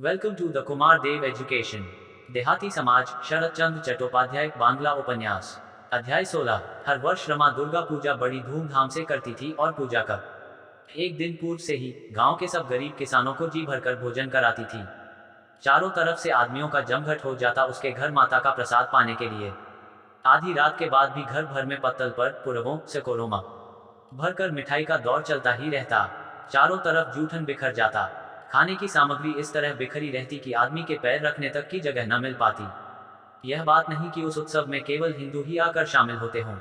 Welcome to the Kumar Dev education. देहाती समाज, शरद चंद्र चट्टोपाध्याय, बांग्ला उपन्यास। अध्याय 16। हर वर्ष रमा दुर्गा पूजा बड़ी धूमधाम से करती थी और पूजा का एक दिन पूर्व से ही गांव के सब गरीब किसानों को जी भरकर भोजन कराती थी। चारों तरफ से आदमियों का जमघट हो जाता उसके घर माता का प्रसाद पाने के लिए। आधी रात के बाद भी घर भर में पत्तल पर पुरवों से कोरोमा भरकर मिठाई का दौर चलता ही रहता। चारों तरफ जूठन बिखर जाता। खाने की सामग्री इस तरह बिखरी रहती कि आदमी के पैर रखने तक की जगह न मिल पाती। यह बात नहीं कि उस उत्सव में केवल हिंदू ही आकर शामिल होते हों।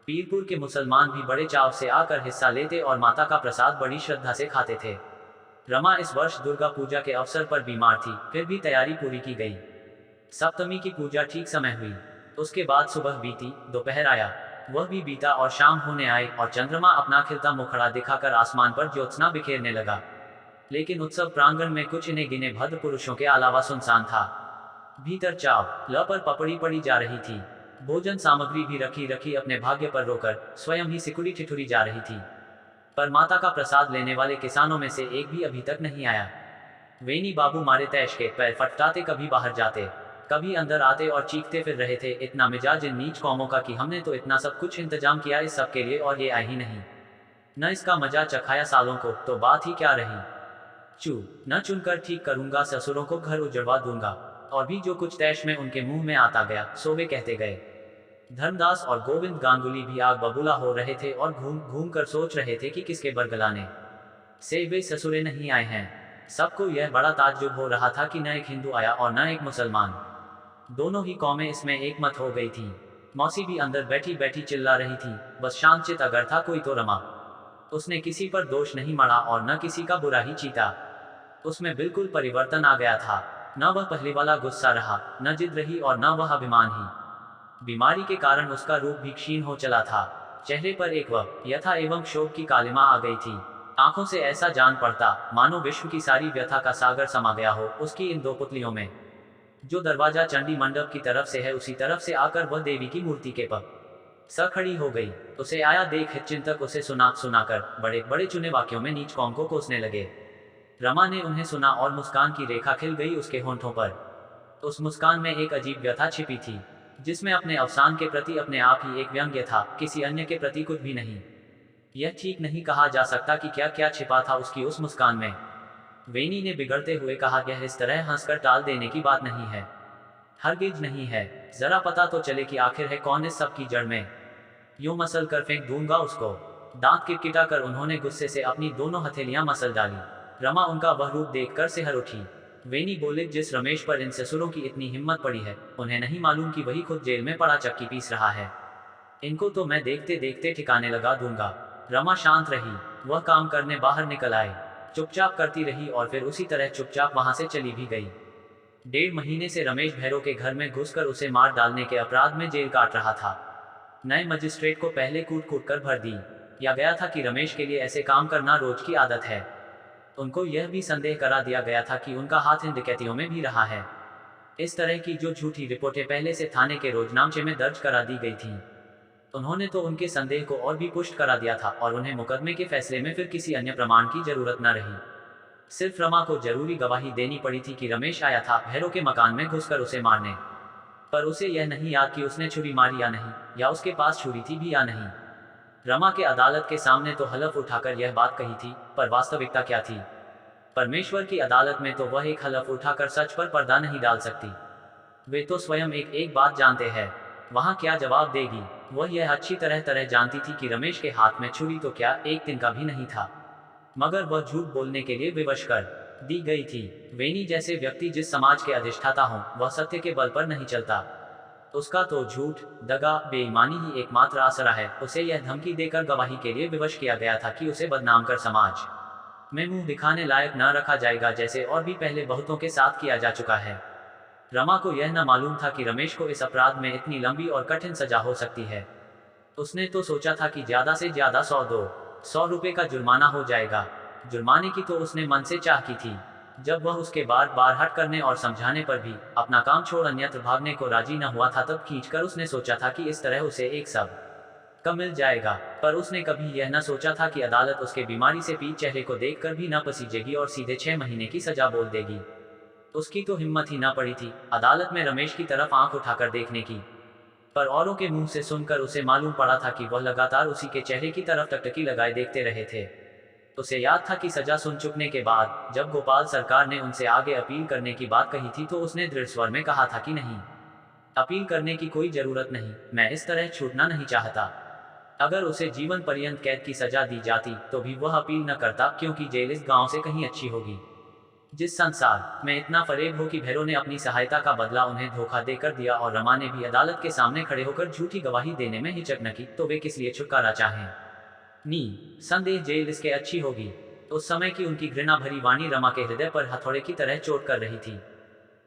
पीरपुर के मुसलमान भी बड़े चाव से आकर हिस्सा लेते और माता का प्रसाद बड़ी श्रद्धा से खाते थे। रमा इस वर्ष दुर्गा पूजा के अवसर पर बीमार थी, फिर भी तैयारी पूरी की गई। सप्तमी की पूजा ठीक समय हुई। उसके बाद सुबह बीती, दोपहर आया, वह भी बीता और शाम होने आई और चंद्रमा अपना खिलता मुखड़ा दिखाकर आसमान पर ज्योत्सना बिखेरने लगा। लेकिन उत्सव प्रांगण में कुछ इन्हें गिने भद्र पुरुषों के अलावा सुनसान था। भीतर चाव ल पर पपड़ी पड़ी जा रही थी। भोजन सामग्री भी रखी रखी अपने भाग्य पर रोकर स्वयं ही सिकुड़ी ठिठुरी जा रही थी। पर माता का प्रसाद लेने वाले किसानों में से एक भी अभी तक नहीं आया। वेनी बाबू मारे तैश के पैर फटफटाते कभी बाहर जाते, कभी अंदर आते और चीखते फिर रहे थे, इतना मिजाज इन नीच कौमों का कि हमने तो इतना सब कुछ इंतजाम किया इस सब के लिए और ये आए ही नहीं। न इसका मजा चखाया सालों को, तो बात ही क्या रही। चू न चुनकर ठीक करूंगा, ससुरों को घर उजड़वा दूंगा। और भी जो कुछ तैश में उनके मुंह में आता गया सो वे कहते गए। धर्मदास और गोविंद गांगुली भी आग बबूला हो रहे थे और घूम घूम कर सोच रहे थे कि किसके बरगलाने से वे ससुरे नहीं आए हैं। सबको यह बड़ा ताज्जुब हो रहा था कि न एक हिंदू आया और न एक मुसलमान। दोनों ही कौमें इसमें एक मत हो गई थीं। मौसी भी अंदर बैठी बैठी चिल्ला रही थी, बस शांतचित अगर था कोई तो रमा। उसने किसी पर दोष नहीं मढ़ा और न किसी का बुरा ही चीता। उसमें बिल्कुल परिवर्तन आ गया था। न वह पहले वाला गुस्सा रहा, न जिद रही और न वह अभिमान ही। बीमारी के कारण उसका रूप भी क्षीण हो चला था। चेहरे पर एक वह व्यथा एवं शोक की कालिमा आ गई थी। आंखों से ऐसा जान पड़ता मानो विश्व की सारी व्यथा का सागर समा गया हो उसकी इन दो पुतलियों में। जो दरवाजा चंडी मंडप की तरफ से है उसी तरफ से आकर वह देवी की मूर्ति के पर स खड़ी हो गई। उसे आया देख हितचिंतक उसे सुना सुनाकर बड़े बड़े चुने वाक्यों में नीच कौम को कोसने लगे। रमा ने उन्हें सुना और मुस्कान की रेखा खिल गई उसके होंठों पर। उस मुस्कान में एक अजीब व्यथा छिपी थी, जिसमें अपने अवसान के प्रति अपने आप ही एक व्यंग्य था, किसी अन्य के प्रति कुछ भी नहीं। यह ठीक नहीं कहा जा सकता कि क्या क्या छिपा था उसकी उस मुस्कान में। वेनी ने बिगड़ते हुए कहा, यह इस तरह हंसकर टाल देने की बात नहीं है, हरगिज नहीं है। जरा पता तो चले कि आखिर है कौन इस सब की जड़ में। यूं मसल कर फेंक दूंगा उसको। दांत किटकिटा कर उन्होंने गुस्से से अपनी दोनों हथेलियां मसल डाली। रमा उनका वह रूप देखकर सिहर उठी। वेनी बोले, जिस रमेश पर इन ससुरों की इतनी हिम्मत पड़ी है, उन्हें नहीं मालूम कि वही खुद जेल में पड़ा चक्की पीस रहा है। इनको तो मैं देखते देखते ठिकाने लगा दूंगा। रमा शांत रही। वह काम करने बाहर निकल आए। चुपचाप करती रही और फिर उसी तरह चुपचाप वहां से चली भी गई। 1.5 महीने से रमेश भैरव के घर में घुसकर उसे मार डालने के अपराध में जेल काट रहा था। नए मजिस्ट्रेट को पहले कूट कूट कर भर दी या गया था कि रमेश के लिए ऐसे काम करना रोज की आदत है। उनको यह भी संदेह करा दिया गया था कि उनका हाथ इन डकैतियों में भी रहा है। इस तरह की जो झूठी रिपोर्टें पहले से थाने के रोजनामचे में दर्ज करा दी गई थीं, उन्होंने तो उनके संदेह को और भी पुष्ट करा दिया था और उन्हें मुकदमे के फैसले में फिर किसी अन्य प्रमाण की जरूरत न रही। सिर्फ रमा को जरूरी गवाही देनी पड़ी थी कि रमेश आया था भैरव के मकान में घुसकर उसे मारने। पर उसे यह नहीं याद कि उसने छुरी मारी या नहीं, या उसके पास छुरी थी भी या नहीं। रमा के अदालत के सामने तो हलफ उठाकर यह बात कही थी, पर वास्तविकता क्या थी? परमेश्वर की अदालत में तो वह एक हलफ उठाकर सच पर पर्दा नहीं डाल सकती। वे तो स्वयं एक एक बात जानते हैं, वहां क्या जवाब देगी। वह यह अच्छी तरह तरह जानती थी कि रमेश के हाथ में छुरी तो क्या एक तिनका भी नहीं था, मगर वह झूठ बोलने के लिए विवश कर दी गई थी। वेनी जैसे व्यक्ति जिस समाज के अधिष्ठाता हों, वह सत्य के बल पर नहीं चलता। उसका तो झूठ, दगा, बेईमानी ही एकमात्र आसरा है। उसे यह धमकी देकर गवाही के लिए विवश किया गया था कि उसे बदनाम कर समाज में मुंह दिखाने लायक न रखा जाएगा, जैसे और भी पहले बहुतों के साथ किया जा चुका है। रमा को यह न मालूम था कि रमेश को इस अपराध में इतनी लंबी और कठिन सजा हो सकती है। उसने तो सोचा था कि ज्यादा से ज्यादा 100 रुपए का जुर्माना हो जाएगा। जुर्माने की तो उसने मन से चाह की थी। जब वह उसके बार बार हट करने और समझाने पर भी अपना काम छोड़ अन्यत्र भागने को राजी न हुआ था, तब खींचकर उसने सोचा था कि इस तरह उसे एक सब कम मिल जाएगा। पर उसने कभी यह न सोचा था कि अदालत उसके बीमारी से पीट चेहरे को देखकर भी न पसीजेगी और सीधे 6 महीने की सजा बोल देगी। उसकी तो हिम्मत ही ना पड़ी थी अदालत में रमेश की तरफ आंख उठाकर देखने की, पर औरों के मुंह से सुनकर उसे मालूम पड़ा था कि वह लगातार उसी के चेहरे की तरफ टकटकी लगाए देखते रहे थे। उसे याद था कि सजा सुन चुकने के बाद जब गोपाल सरकार ने उनसे आगे अपील करने की बात कही थी तो उसने दृढ़ स्वर में कहा था कि नहीं, अपील करने की कोई जरूरत नहीं, मैं इस तरह छूटना नहीं चाहता। अगर उसे जीवन पर्यंत कैद की सजा दी जाती तो भी वह अपील न करता, क्योंकि जेल इस गांव से कहीं अच्छी होगी। जिस संसार में इतना फरेब हो कि भैरव ने अपनी सहायता का बदला उन्हें धोखा देकर दिया और रमा ने भी अदालत के सामने खड़े होकर झूठी गवाही देने में हिचक न की, तो वे किस लिए छुटकारा चाहें। नी संदेह जेल इसके अच्छी होगी। उस समय की उनकी घृणा भरी वाणी रमा के हृदय पर हथौड़े की तरह चोट कर रही थी।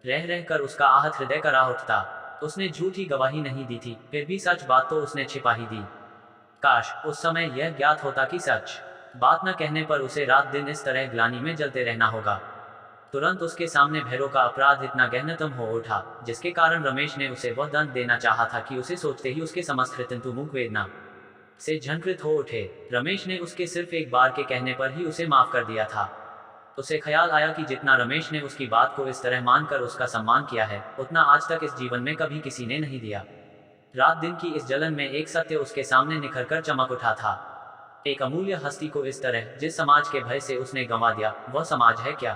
रह रह कर उसका आहत हृदय करा उठता। उसने झूठी गवाही नहीं दी थी, फिर भी सच बात तो उसने छिपा ही दी। काश उस समय यह ज्ञात होता कि सच बात न कहने पर उसे रात दिन इस तरह ग्लानि में जलते रहना होगा। तुरंत उसके सामने भैरव का अपराध इतना गहनतम हो उठा जिसके कारण रमेश ने उसे वह दंड देना चाहा था कि उसे सोचते ही उसके समस्त हृदय मुख वेदना से झंकृत हो उठे। रमेश ने उसके सिर्फ एक बार के कहने पर ही उसे माफ कर दिया था। उसे ख्याल आया कि जितना रमेश ने उसकी बात को इस तरह मानकर उसका सम्मान किया है, उतना आज तक इस जीवन में कभी किसी ने नहीं दिया। रात दिन की इस जलन में एक सत्य उसके सामने निखर कर चमक उठा था। एक अमूल्य हस्ती को इस तरह जिस समाज के भय से उसने गंवा दिया, वह समाज है क्या?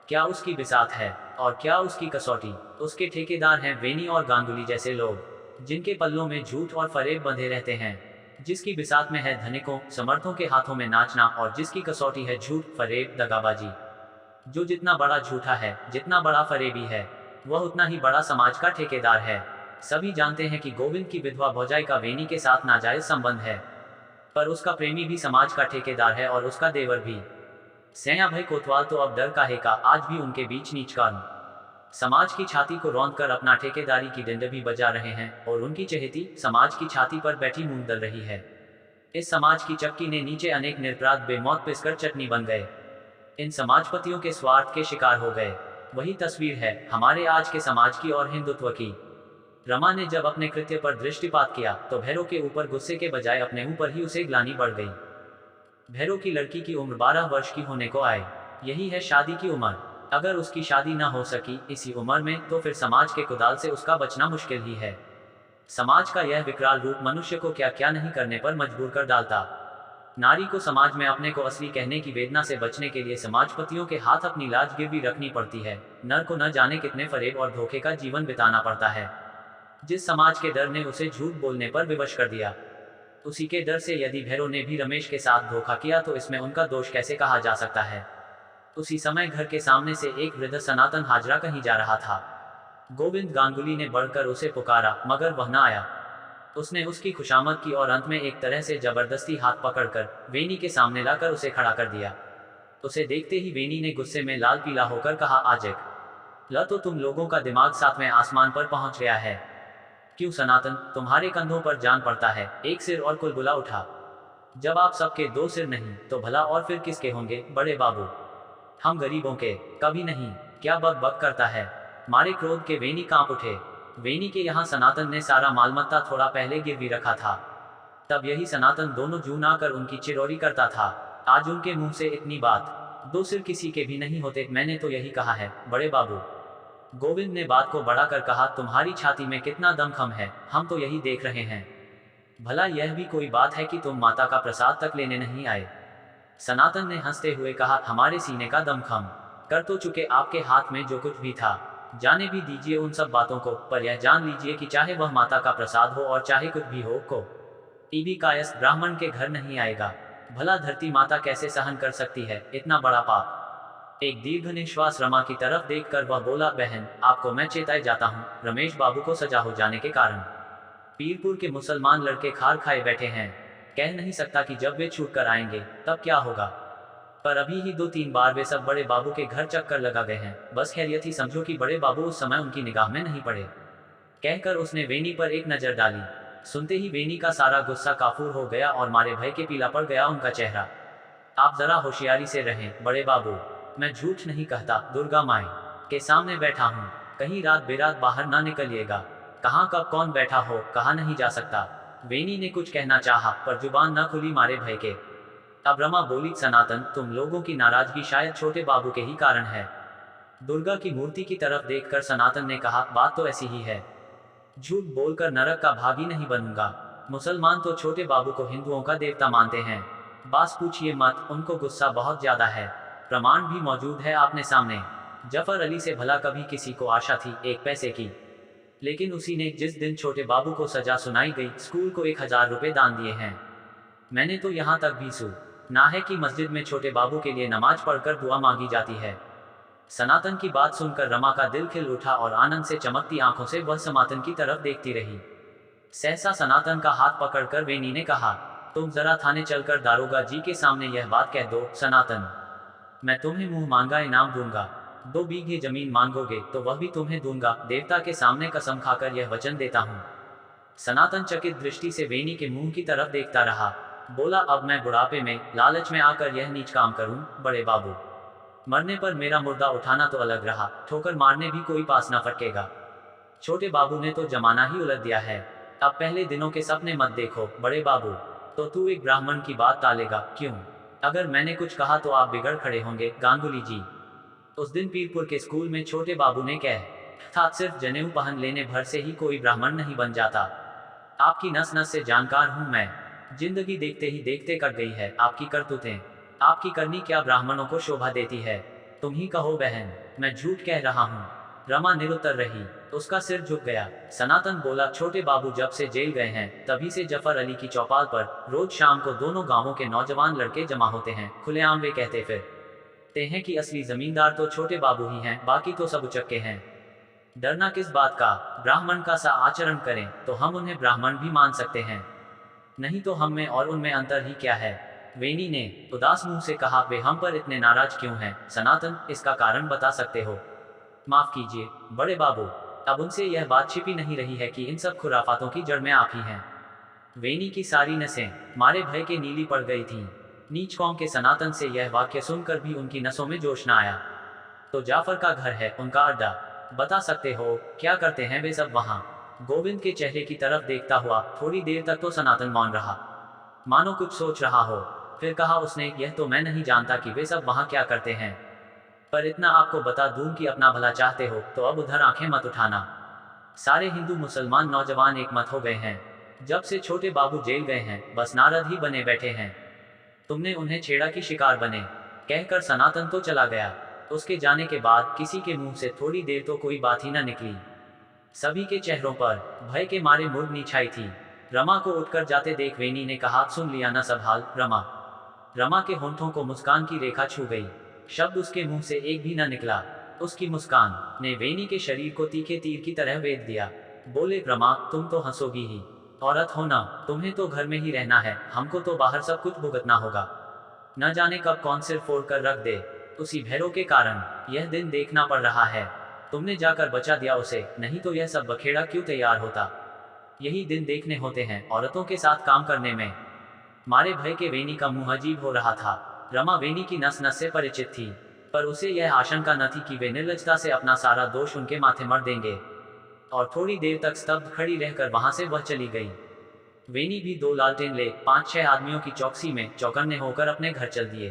क्या उसकी बिसात है? और क्या उसकी कसौटी? उसके ठेकेदार हैं वेनी और गांगुली जैसे लोग, जिनके पल्लों में झूठ और फरेब बंधे रहते हैं। जिसकी बिसात में है धनिकों समर्थों के हाथों में नाचना, और जिसकी कसौटी है झूठ, फरेब, दगाबाजी। जो जितना बड़ा झूठा है, जितना बड़ा फरेबी है, वह उतना ही बड़ा समाज का ठेकेदार है। सभी जानते हैं कि गोविंद की विधवा भौजाई का वेनी के साथ नाजायज संबंध है, पर उसका प्रेमी भी समाज का ठेकेदार है और उसका देवर भी। सैया भाई कोतवाल तो अब डर काहे का, आज भी उनके बीच नीच कर्म समाज की छाती को रौंद कर अपना ठेकेदारी की डंड भी बजा रहे हैं, और उनकी चहेती समाज की छाती पर बैठी मूंग दल रही है। इस समाज की चक्की ने नीचे अनेक निरपराध बेमौत पिसकर चटनी बन गए। इन समाजपतियों के स्वार्थ के शिकार हो गए। वही तस्वीर है हमारे आज के समाज की और हिंदुत्व की। रमा ने जब अपने कृत्य पर दृष्टिपात किया तो भैरव के ऊपर गुस्से के बजाय अपने ऊपर ही उसे ग्लानि बढ़ गई। भैरव की लड़की की उम्र 12 वर्ष की होने को आए। यही है शादी की उम्र। अगर उसकी शादी ना हो सकी इसी उम्र में, तो फिर समाज के कुदाल से उसका बचना मुश्किल ही है। समाज का यह विकराल रूप मनुष्य को क्या क्या नहीं करने पर मजबूर कर डालता। नारी को समाज में अपने को असली कहने की वेदना से बचने के लिए समाजपतियों के हाथ अपनी लाज गिरवी रखनी पड़ती है। नर को न जाने कितने फरेब और धोखे का जीवन बिताना पड़ता है। जिस समाज के डर ने उसे झूठ बोलने पर विवश कर दिया, उसी के डर से यदि भैरव ने भी रमेश के साथ धोखा किया तो इसमें उनका दोष कैसे कहा जा सकता है। उसी समय घर के सामने से एक वृद्ध सनातन हाजरा कहीं जा रहा था। गोविंद गांगुली ने बढ़कर उसे पुकारा, मगर वह न आया। उसने उसकी खुशामद की और अंत में एक तरह से जबरदस्ती हाथ पकड़कर वेनी के सामने लाकर उसे खड़ा कर दिया। उसे देखते ही वेनी ने गुस्से में लाल पीला होकर कहा, आजक ल तो तुम लोगों का दिमाग सातवें आसमान पर पहुंच गया है। क्यों सनातन, तुम्हारे कंधों पर जान पड़ता है, एक सिर और कुलबुला उठा। जब आप सबके दो सिर नहीं तो भला और फिर किसके होंगे बड़े बाबू? हम गरीबों के? कभी नहीं। क्या बक बक करता है? मारे क्रोध के वेनी कांप उठे। वेनी के यहाँ सनातन ने सारा मालमत्ता थोड़ा पहले गिरवी रखा था। तब यही सनातन दोनों जून आकर उनकी चिरौरी करता था। आज उनके मुंह से इतनी बात, दो सिर किसी के भी नहीं होते, मैंने तो यही कहा है बड़े बाबू। गोविंद ने बात को बढ़ाकर कहा, तुम्हारी छाती में कितना दमखम है, हम तो यही देख रहे हैं। भला यह भी कोई बात है कि तुम माता का प्रसाद तक लेने नहीं आए? सनातन ने हंसते हुए कहा, हमारे सीने का दमखम कर तो चुके, आपके हाथ में जो कुछ भी था जाने भी दीजिए उन सब बातों को, पर यह जान लीजिए कि चाहे वह माता का प्रसाद हो और चाहे कुछ भी हो, को टीबी कायस्थ ब्राह्मण के घर नहीं आएगा। भला धरती माता कैसे सहन कर सकती है इतना बड़ा पाप? एक दीर्घ निश्वास रमा की तरफ देखकर वह बोला, बहन आपको मैं चेताए जाता हूँ, रमेश बाबू को सजा हो जाने के कारण पीरपुर के मुसलमान लड़के खार खाए बैठे हैं। कह नहीं सकता कि जब वे छूट कर आएंगे तब क्या होगा, पर अभी ही 2-3 बार वे सब बड़े बाबू के घर चक्कर लगा गए हैं। बस खैरियत ही समझो कि बड़े बाबू उस समय उनकी निगाह में नहीं पड़े। कहकर उसने वेनी पर एक नजर डाली। सुनते ही वेनी का सारा गुस्सा काफूर हो गया और मारे भय के पीला पड़ गया उनका चेहरा। आप जरा होशियारी से रहें बड़े बाबू, मैं झूठ नहीं कहता, दुर्गा माई के सामने बैठा हूँ। कहीं रात बेरात बाहर ना निकलिएगा। कहाँ कब कौन बैठा हो कहा नहीं जा सकता। वेनी ने कुछ कहना चाहा पर जुबान न खुली मारे भय के। अब रमा बोली, सनातन तुम लोगों की नाराजगी शायद छोटे बाबू के ही कारण है। दुर्गा की मूर्ति की तरफ देखकर सनातन ने कहा, बात तो ऐसी ही है। झूठ बोलकर नरक का भागी नहीं बनूंगा। मुसलमान तो छोटे बाबू को हिंदुओं का देवता मानते हैं। बास पूछिए मत, उनको गुस्सा बहुत ज्यादा है। प्रमाण भी मौजूद है आपने सामने। जफर अली से भला कभी किसी को आशा थी एक पैसे की? लेकिन उसी ने जिस दिन छोटे बाबू को सजा सुनाई गई, स्कूल को 1000 रुपए दान दिए हैं। मैंने तो यहाँ तक भी सुना है कि मस्जिद में छोटे बाबू के लिए नमाज पढ़कर दुआ मांगी जाती है। सनातन की बात सुनकर रमा का दिल खिल उठा और आनंद से चमकती आंखों से वह सनातन की तरफ देखती रही। सहसा सनातन का हाथ पकड़कर वेनी ने कहा, तुम जरा थाने चलकर दारोगा जी के सामने यह बात कह दो। सनातन, मैं तुम्हें मुंह मांगा इनाम दूंगा। 2 बीघे जमीन मांगोगे तो वह भी तुम्हें दूंगा। देवता के सामने कसम खाकर यह वचन देता हूँ। सनातन चकित दृष्टि से वेनी के मुंह की तरफ देखता रहा। बोला, अब मैं बुढ़ापे में लालच में आकर यह नीच काम करूं? बड़े बाबू, मरने पर मेरा मुर्दा उठाना तो अलग रहा, ठोकर मारने भी कोई पास न फटकेगा। छोटे बाबू ने तो जमाना ही उलट दिया है। अब पहले दिनों के सपने मत देखो बड़े बाबू। तो तू एक ब्राह्मण की बात टालेगा क्यों? अगर मैंने कुछ कहा तो आप बिगड़ खड़े होंगे गांगुली जी। उस दिन पीरपुर के स्कूल में छोटे बाबू ने कह था, सिर्फ जनेऊ पहन लेने भर से ही कोई ब्राह्मण नहीं बन जाता। आपकी नस नस से जानकार हूं मैं। जिंदगी देखते ही देखते कट गई है आपकी करतूतें। आपकी करनी क्या ब्राह्मणों को शोभा देती है? तुम ही कहो बहन, मैं झूठ कह रहा हूँ। रमा निरुत्तर रही, उसका सिर झुक गया। सनातन बोला, छोटे बाबू जब से जेल गए हैं तभी से जफर अली की चौपाल पर रोज शाम को दोनों गांवों के नौजवान लड़के जमा होते हैं। खुलेआम वे कहते फिरते हैं कि असली जमींदार तो छोटे बाबू ही हैं, बाकी तो सब उचक्के हैं। डरना किस बात का? ब्राह्मण का सा आचरण करें तो हम उन्हें ब्राह्मण भी मान सकते हैं, नहीं तो हम में और उनमें अंतर ही क्या है? वेनी ने उदास मुंह से कहा, वे हम पर इतने नाराज क्यों हैं? सनातन, इसका कारण बता सकते हो? माफ कीजिए बड़े बाबू, अब उनसे यह बात छिपी नहीं रही है कि इन सब खुराफातों की जड़ में आप ही हैं। वेनी की सारी नसें मारे भय के नीली पड़ गई थीं। नीच कौम के सनातन से यह वाक्य सुनकर भी उनकी नसों में जोश न आया। तो जाफर का घर है उनका अड्डा, बता सकते हो क्या करते हैं वे सब वहां? गोविंद के चेहरे की तरफ देखता हुआ थोड़ी देर तक तो सनातन मौन रहा, मानो कुछ सोच रहा हो। फिर कहा उसने, यह तो मैं नहीं जानता कि वे सब वहां क्या करते हैं, पर इतना आपको बता दूं कि अपना भला चाहते हो तो अब उधर आंखें मत उठाना। सारे हिंदू मुसलमान नौजवान एक मत हो गए हैं। जब से छोटे बाबू जेल गए हैं बस नारद ही बने बैठे हैं। तुमने उन्हें छेड़ा की शिकार बने। कहकर सनातन तो चला गया। उसके जाने के बाद किसी के मुंह से थोड़ी देर तो कोई बात ही न निकली। सभी के चेहरों पर भय के मारे मुर्गनी छाई थी। रमा को उठकर जाते देख वेनी ने कहा, सुन लिया ना सब हाल रमा? रमा के होंठों को मुस्कान की रेखा छू गई। शब्द उसके मुंह से एक भी न निकला। उसकी मुस्कान ने वेनी के शरीर को तीखे तीर की तरह वेध दिया। बोले, रमा तुम तो हंसोगी ही। औरत हो ना, तुम्हें तो घर में ही रहना है, हमको तो बाहर सब कुछ भुगतना होगा। न जाने कब कौन सिर फोड़ कर रख दे। उसी भैरों के कारण यह दिन देखना पड़ रहा है। तुमने जाकर बचा दिया उसे, नहीं तो यह सब बखेड़ा क्यों तैयार होता? यही दिन देखने होते हैं औरतों के साथ काम करने में। मारे भय के वेनी का मुंह अजीब हो रहा था। रमा वेनी की नस नस से परिचित थी, पर उसे यह आशंका न थी कि वे निर्लजता से अपना सारा दोष उनके माथे मर देंगे। और थोड़ी देर तक स्तब्ध खड़ी रहकर वहां से वह चली गई। वेनी भी 2 लालटेन ले 5-6 आदमियों की चौकसी में चौकन्ने होकर अपने घर चल दिए।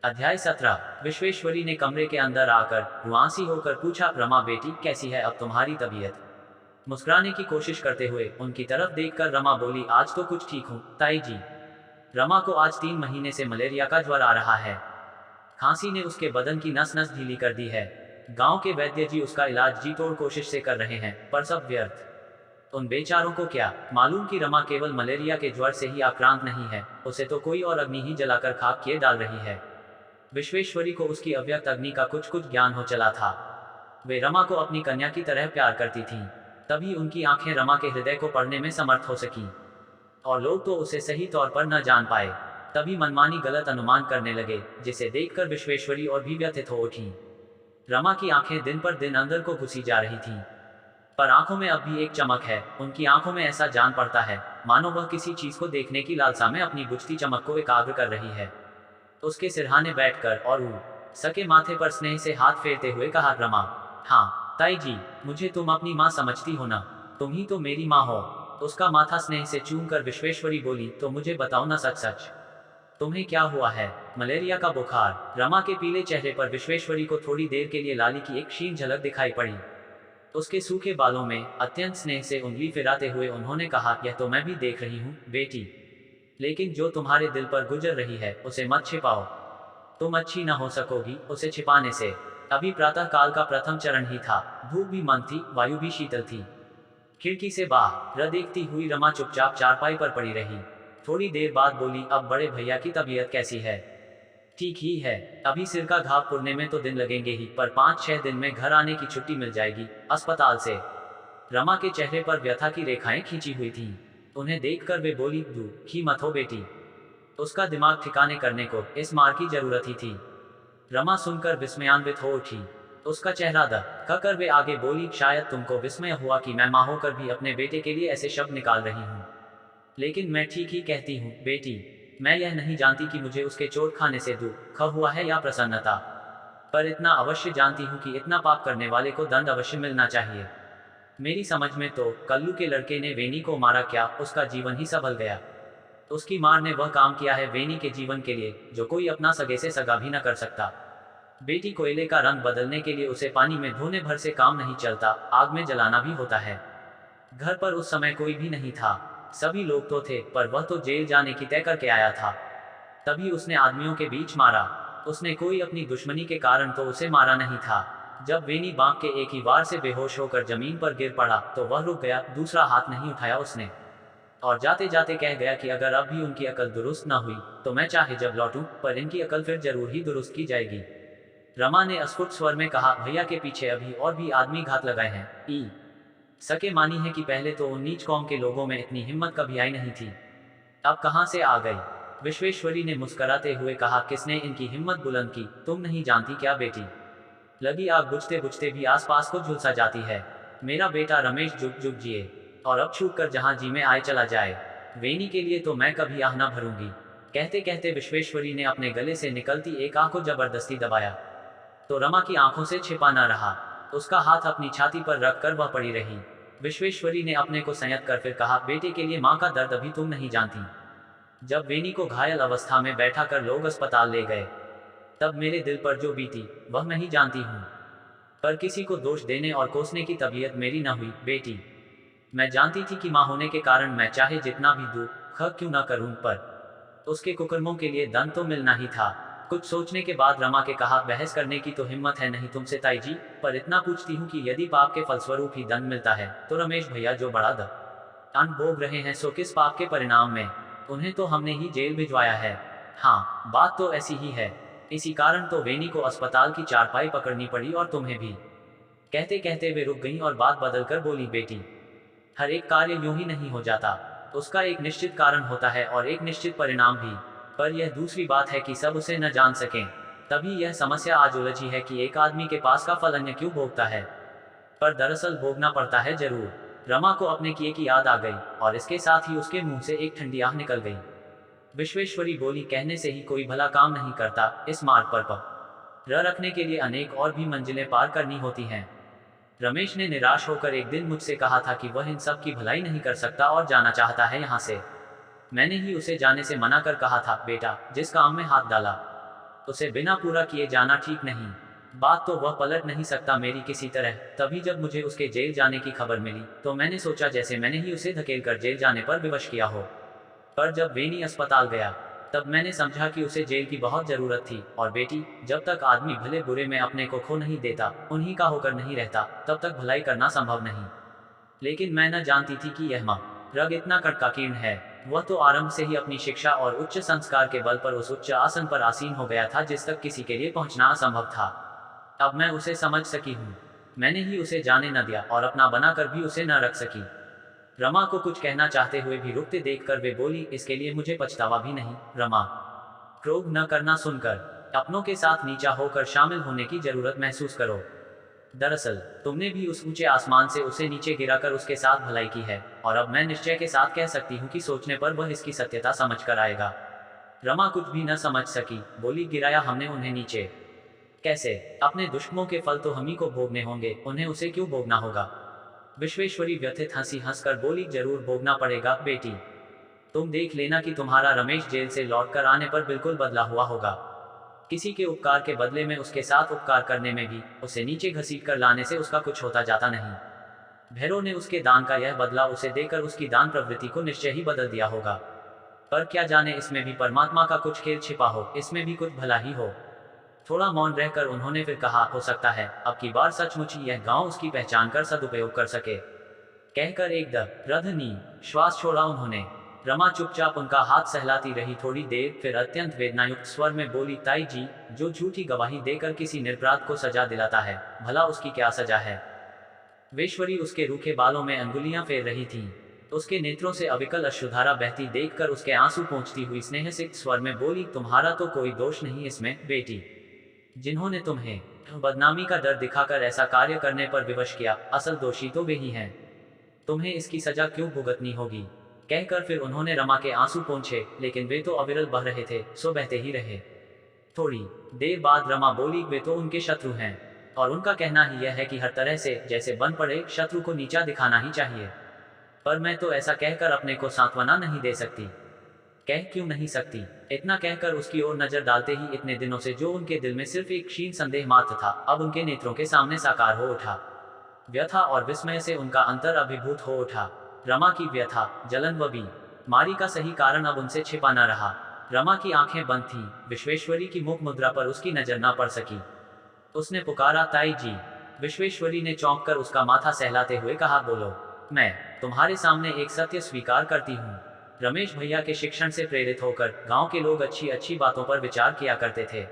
अध्याय 17। विश्वेश्वरी ने कमरे के अंदर आकर रुआंसी होकर पूछा, रमा बेटी कैसी है अब तुम्हारी तबीयत? मुस्कुराने की कोशिश करते हुए उनकी तरफ देखकर रमा बोली, आज तो कुछ ठीक हूँ ताई जी। रमा को आज 3 महीने से मलेरिया का ज्वर आ रहा है। खांसी ने उसके बदन की नस नस ढीली कर दी है। गांव के वैद्य जी उसका इलाज जी तोड़ कोशिश से कर रहे हैं, पर सब व्यर्थ। उन बेचारों को क्या मालूम कि रमा केवल मलेरिया के ज्वर से ही आक्रांत नहीं है, उसे तो कोई और अग्नि ही जलाकर खाक किए डाल रही है। विश्वेश्वरी को उसकी अव्यक्त अग्नि का कुछ कुछ ज्ञान हो चला था। वे रमा को अपनी कन्या की तरह प्यार करती थीं, तभी उनकी आंखें रमा के हृदय को पढ़ने में समर्थ हो सकी। और लोग तो उसे सही तौर पर न जान पाए, तभी मनमानी गलत अनुमान करने लगे, जिसे देखकर विश्वेश्वरी और भी व्यथित हो उठी। रमा की आंखें दिन पर दिन अंदर को घुसी जा रही थीं, पर आंखों में अब भी एक चमक है। उनकी आंखों में ऐसा जान पड़ता है मानो वह किसी चीज को देखने की लालसा में अपनी बुझती चमक को एकाग्र कर रही है। उसके सिरहाने बैठकर और सके माथे पर स्नेह से हाथ फेरते हुए कहा, रमा, हाँ ताई जी, मुझे तुम अपनी माँ समझती हो ना? तुम ही तो मेरी माँ हो। उसका माथा स्नेह से चूम कर विश्वेश्वरी बोली, तो मुझे बताओ ना सच सच, तुम्हें क्या हुआ है? मलेरिया का बुखार? रमा के पीले चेहरे पर विश्वेश्वरी को थोड़ी देर के लिए लाली की एक क्षीण झलक दिखाई पड़ी। उसके सूखे बालों में अत्यंत स्नेह से उंगली फिराते हुए उन्होंने कहा, यह तो मैं भी देख रही हूँ बेटी, लेकिन जो तुम्हारे दिल पर गुजर रही है उसे मत छिपाओ। तुम अच्छी न हो सकोगी उसे छिपाने से। अभी प्रातः काल का प्रथम चरण ही था, धूप भी मंद थी, वायु भी शीतल थी। खिड़की से बाहर देखती हुई रमा चुपचाप चारपाई पर पड़ी रही। थोड़ी देर बाद बोली, अब बड़े भैया की तबीयत कैसी है? ठीक ही है, अभी सिर का घाव पुरने में तो दिन लगेंगे ही, पर 5-6 दिन में घर आने की छुट्टी मिल जाएगी अस्पताल से। रमा के चेहरे पर व्यथा की रेखाएं खींची हुई थीं। उन्हें देखकर वे बोली, दुखी मत हो बेटी, उसका दिमाग ठिकाने करने को इस मार की जरूरत ही थी। रमा सुनकर विस्मयान्वित हो उठी। उसका चेहरा दहकर वे आगे बोली, शायद तुमको विस्मय हुआ कि मैं मां होकर भी अपने बेटे के लिए ऐसे शब्द निकाल रही हूँ, लेकिन मैं ठीक ही कहती हूँ बेटी। मैं यह नहीं जानती कि मुझे उसके चोट खाने से दुख हुआ है या प्रसन्नता, पर इतना अवश्य जानती हूँ कि इतना पाप करने वाले को दंड अवश्य मिलना चाहिए। मेरी समझ में तो कल्लू के लड़के ने वेनी को मारा क्या, उसका जीवन ही संभल गया। उसकी मार ने वह काम किया है वेनी के जीवन के लिए जो कोई अपना सगे से सगा भी न कर सकता। बेटी, कोयले का रंग बदलने के लिए उसे पानी में धोने भर से काम नहीं चलता, आग में जलाना भी होता है। घर पर उस समय कोई भी नहीं था, सभी लोग तो थे, पर वह तो जेल जाने की तय करके आया था, तभी उसने आदमियों के बीच मारा। उसने कोई अपनी दुश्मनी के कारण तो उसे मारा नहीं था। जब वेनी बांक के एक ही वार से बेहोश होकर जमीन पर गिर पड़ा तो वह रुक गया, दूसरा हाथ नहीं उठाया उसने, और जाते जाते कह गया कि अगर अब भी उनकी अकल दुरुस्त न हुई तो मैं चाहे जब लौटूं, पर इनकी अकल फिर जरूर ही दुरुस्त की जाएगी। रमा ने अस्फुट स्वर में कहा, भैया के पीछे अभी और भी आदमी घात लगाए हैं। ई सके मानी है कि पहले तो उन नीच कौम के लोगों में इतनी हिम्मत कभी आई नहीं थी, अब कहां से आ गई? विश्वेश्वरी ने मुस्कुराते हुए कहा, किसने इनकी हिम्मत बुलंद की, तुम नहीं जानती क्या बेटी? लगी आग बुझते बुझते भी आसपास को झुलसा जाती है। मेरा बेटा रमेश जुग जुग जिए, और अब छूट कर जहां जी में आए चला जाए। वेनी के लिए तो मैं कभी आह न भरूंगी। कहते कहते विश्वेश्वरी ने अपने गले से निकलती एक आंख को जबरदस्ती दबाया, तो रमा की आंखों से छिपा न रहा। उसका हाथ अपनी छाती पर रखकर वह पड़ी रही। विश्वेश्वरी ने अपने को संयत कर फिर कहा, बेटे के लिए माँ का दर्द अभी तुम नहीं जानती। जब वेनी को घायल अवस्था में बैठा कर लोग अस्पताल ले गए, तब मेरे दिल पर जो बीती वह मैं ही जानती हूँ, पर किसी को दोष देने और कोसने की तबीयत मेरी न हुई बेटी। मैं जानती थी कि माँ होने के कारण मैं चाहे जितना भी दुख क्यों न करूं, पर उसके कुकर्मों के लिए दंड तो मिलना ही था। कुछ सोचने के बाद रमा के कहा, बहस करने की तो हिम्मत है नहीं तुमसे ताई जी, पर इतना पूछती हूँ कि यदि पाप के फलस्वरूप ही दंड मिलता है तो रमेश भैया जो बड़ा दंड भोग रहे हैं सो किस पाप के परिणाम में? उन्हें तो हमने ही जेल भिजवाया है। हाँ, बात तो ऐसी ही है। इसी कारण तो वेनी को अस्पताल की चारपाई पकड़नी पड़ी और तुम्हें भी। कहते कहते वे रुक गईं और बात बदलकर बोली, बेटी, हर एक कार्य यूं ही नहीं हो जाता, उसका एक निश्चित कारण होता है और एक निश्चित परिणाम भी। पर यह दूसरी बात है कि सब उसे न जान सकें, तभी यह समस्या आज उलझी है कि एक आदमी के पास का फल अन्य क्यों भोगता है, पर दरअसल भोगना पड़ता है जरूर। रमा को अपने किए की याद आ गई और इसके साथ ही उसके मुंह से एक ठंडी आह निकल गई। विश्वेश्वरी बोली, कहने से ही कोई भला काम नहीं करता, इस मार्ग पर रखने के लिए अनेक और भी मंजिलें पार करनी होती हैं। रमेश ने निराश होकर एक दिन मुझसे कहा था कि वह इन सब की भलाई नहीं कर सकता और जाना चाहता है यहाँ से। मैंने ही उसे जाने से मना कर कहा था, बेटा, जिस काम में हाथ डाला उसे बिना पूरा किए जाना ठीक नहीं। बात तो वह पलट नहीं सकता मेरी किसी तरह। तभी जब मुझे उसके जेल जाने की खबर मिली तो मैंने सोचा जैसे मैंने ही उसे धकेल कर जेल जाने पर विवश किया हो। पर जब वेनी अस्पताल गया तब मैंने समझा कि उसे जेल की बहुत जरूरत थी। और बेटी, जब तक आदमी भले बुरे में अपने को खो नहीं देता, उन्हीं का होकर नहीं रहता, तब तक भलाई करना संभव नहीं। लेकिन मैं न जानती थी कि यह रग इतना कड़काकीर्ण है। वह तो आरंभ से ही अपनी शिक्षा और उच्च संस्कार के बल पर उस उच्च आसन पर आसीन हो गया था जिस तक किसी के लिए पहुंचना असंभव था। अब मैं उसे समझ सकी हूँ। मैंने ही उसे जाने न दिया और अपना बनाकर भी उसे न रख सकी। रमा को कुछ कहना चाहते हुए भी रुकते देखकर वे बोली, इसके लिए मुझे पछतावा भी नहीं। रमा, क्रोध न करना सुनकर, अपनों के साथ नीचा होकर शामिल होने की जरूरत महसूस करो। दरअसल तुमने भी उस ऊंचे आसमान से उसे नीचे गिराकर उसके साथ भलाई की है, और अब मैं निश्चय के साथ कह सकती हूँ कि सोचने पर वह इसकी सत्यता समझ कर आएगा। रमा कुछ भी न समझ सकी, बोली, गिराया हमने उन्हें नीचे? कैसे? अपने दुश्मनों के फल तो हम ही को भोगने होंगे, उन्हें उसे क्यों भोगना होगा? विश्वेश्वरी व्यथित हंसी हंसकर बोली, जरूर भोगना पड़ेगा बेटी। तुम देख लेना कि तुम्हारा रमेश जेल से लौटकर आने पर बिल्कुल बदला हुआ होगा। किसी के उपकार के बदले में उसके साथ उपकार करने में भी उसे नीचे घसीट कर लाने से उसका कुछ होता जाता नहीं। भैरव ने उसके दान का यह बदला उसे देकर उसकी दान प्रवृत्ति को निश्चय ही बदल दिया होगा। पर क्या जाने इसमें भी परमात्मा का कुछ खेल छिपा हो, इसमें भी कुछ भला ही हो। थोड़ा मौन रहकर उन्होंने फिर कहा, हो सकता है अब की बार सचमुच ही यह गांव उसकी पहचान कर सदुपयोग कर सके। कहकर एक दर्दनी श्वास छोड़ा उन्होंने। रमा चुपचाप उनका हाथ सहलाती रही थोड़ी देर, फिर अत्यंत वेदनायुक्त स्वर में बोली, ताई जी, जो झूठी गवाही देकर किसी निरपराध को सजा दिलाता है, भला उसकी क्या सजा है। वेश्वरी उसके रूखे बालों में अंगुलियां फेर रही थीं। उसके नेत्रों से अविकल अश्रुधारा बहती देखकर उसके आंसू पोंछती हुई स्नेहसिक्त स्वर में बोली, तुम्हारा तो कोई दोष नहीं इसमें बेटी। जिन्होंने तुम्हें बदनामी का डर दिखाकर ऐसा कार्य करने पर विवश किया, असल दोषी तो वे ही हैं। तुम्हें इसकी सजा क्यों भुगतनी होगी। कहकर फिर उन्होंने रमा के आंसू पोंछे, लेकिन वे तो अविरल बह रहे थे, सो बहते ही रहे। थोड़ी देर बाद रमा बोली, वे तो उनके शत्रु हैं, और उनका कहना ही यह है कि हर तरह से जैसे बन पड़े शत्रु को नीचा दिखाना ही चाहिए। पर मैं तो ऐसा कहकर अपने को सांत्वना नहीं दे सकती। कह क्यों नहीं सकती। इतना कहकर उसकी ओर नजर डालते ही इतने दिनों से जो उनके दिल में सिर्फ एक क्षीण संदेह मात्र था, अब उनके नेत्रों के सामने साकार हो उठा। व्यथा और विस्मय से उनका अंतर अभिभूत हो उठा। रमा की व्यथा, जलन व बीमारी का सही कारण अब उनसे छिपा न रहा। रमा की आंखें बंद थीं, विश्वेश्वरी की मुख मुद्रा पर उसकी नजर न पड़ सकी। उसने पुकारा, ताई जी। विश्वेश्वरी ने चौंक कर उसका माथा सहलाते हुए कहा, बोलो। मैं तुम्हारे सामने एक सत्य स्वीकार करती हूँ। रमेश भैया के शिक्षण से प्रेरित होकर गांव के लोग अच्छी अच्छी बातों पर विचार किया करते थे,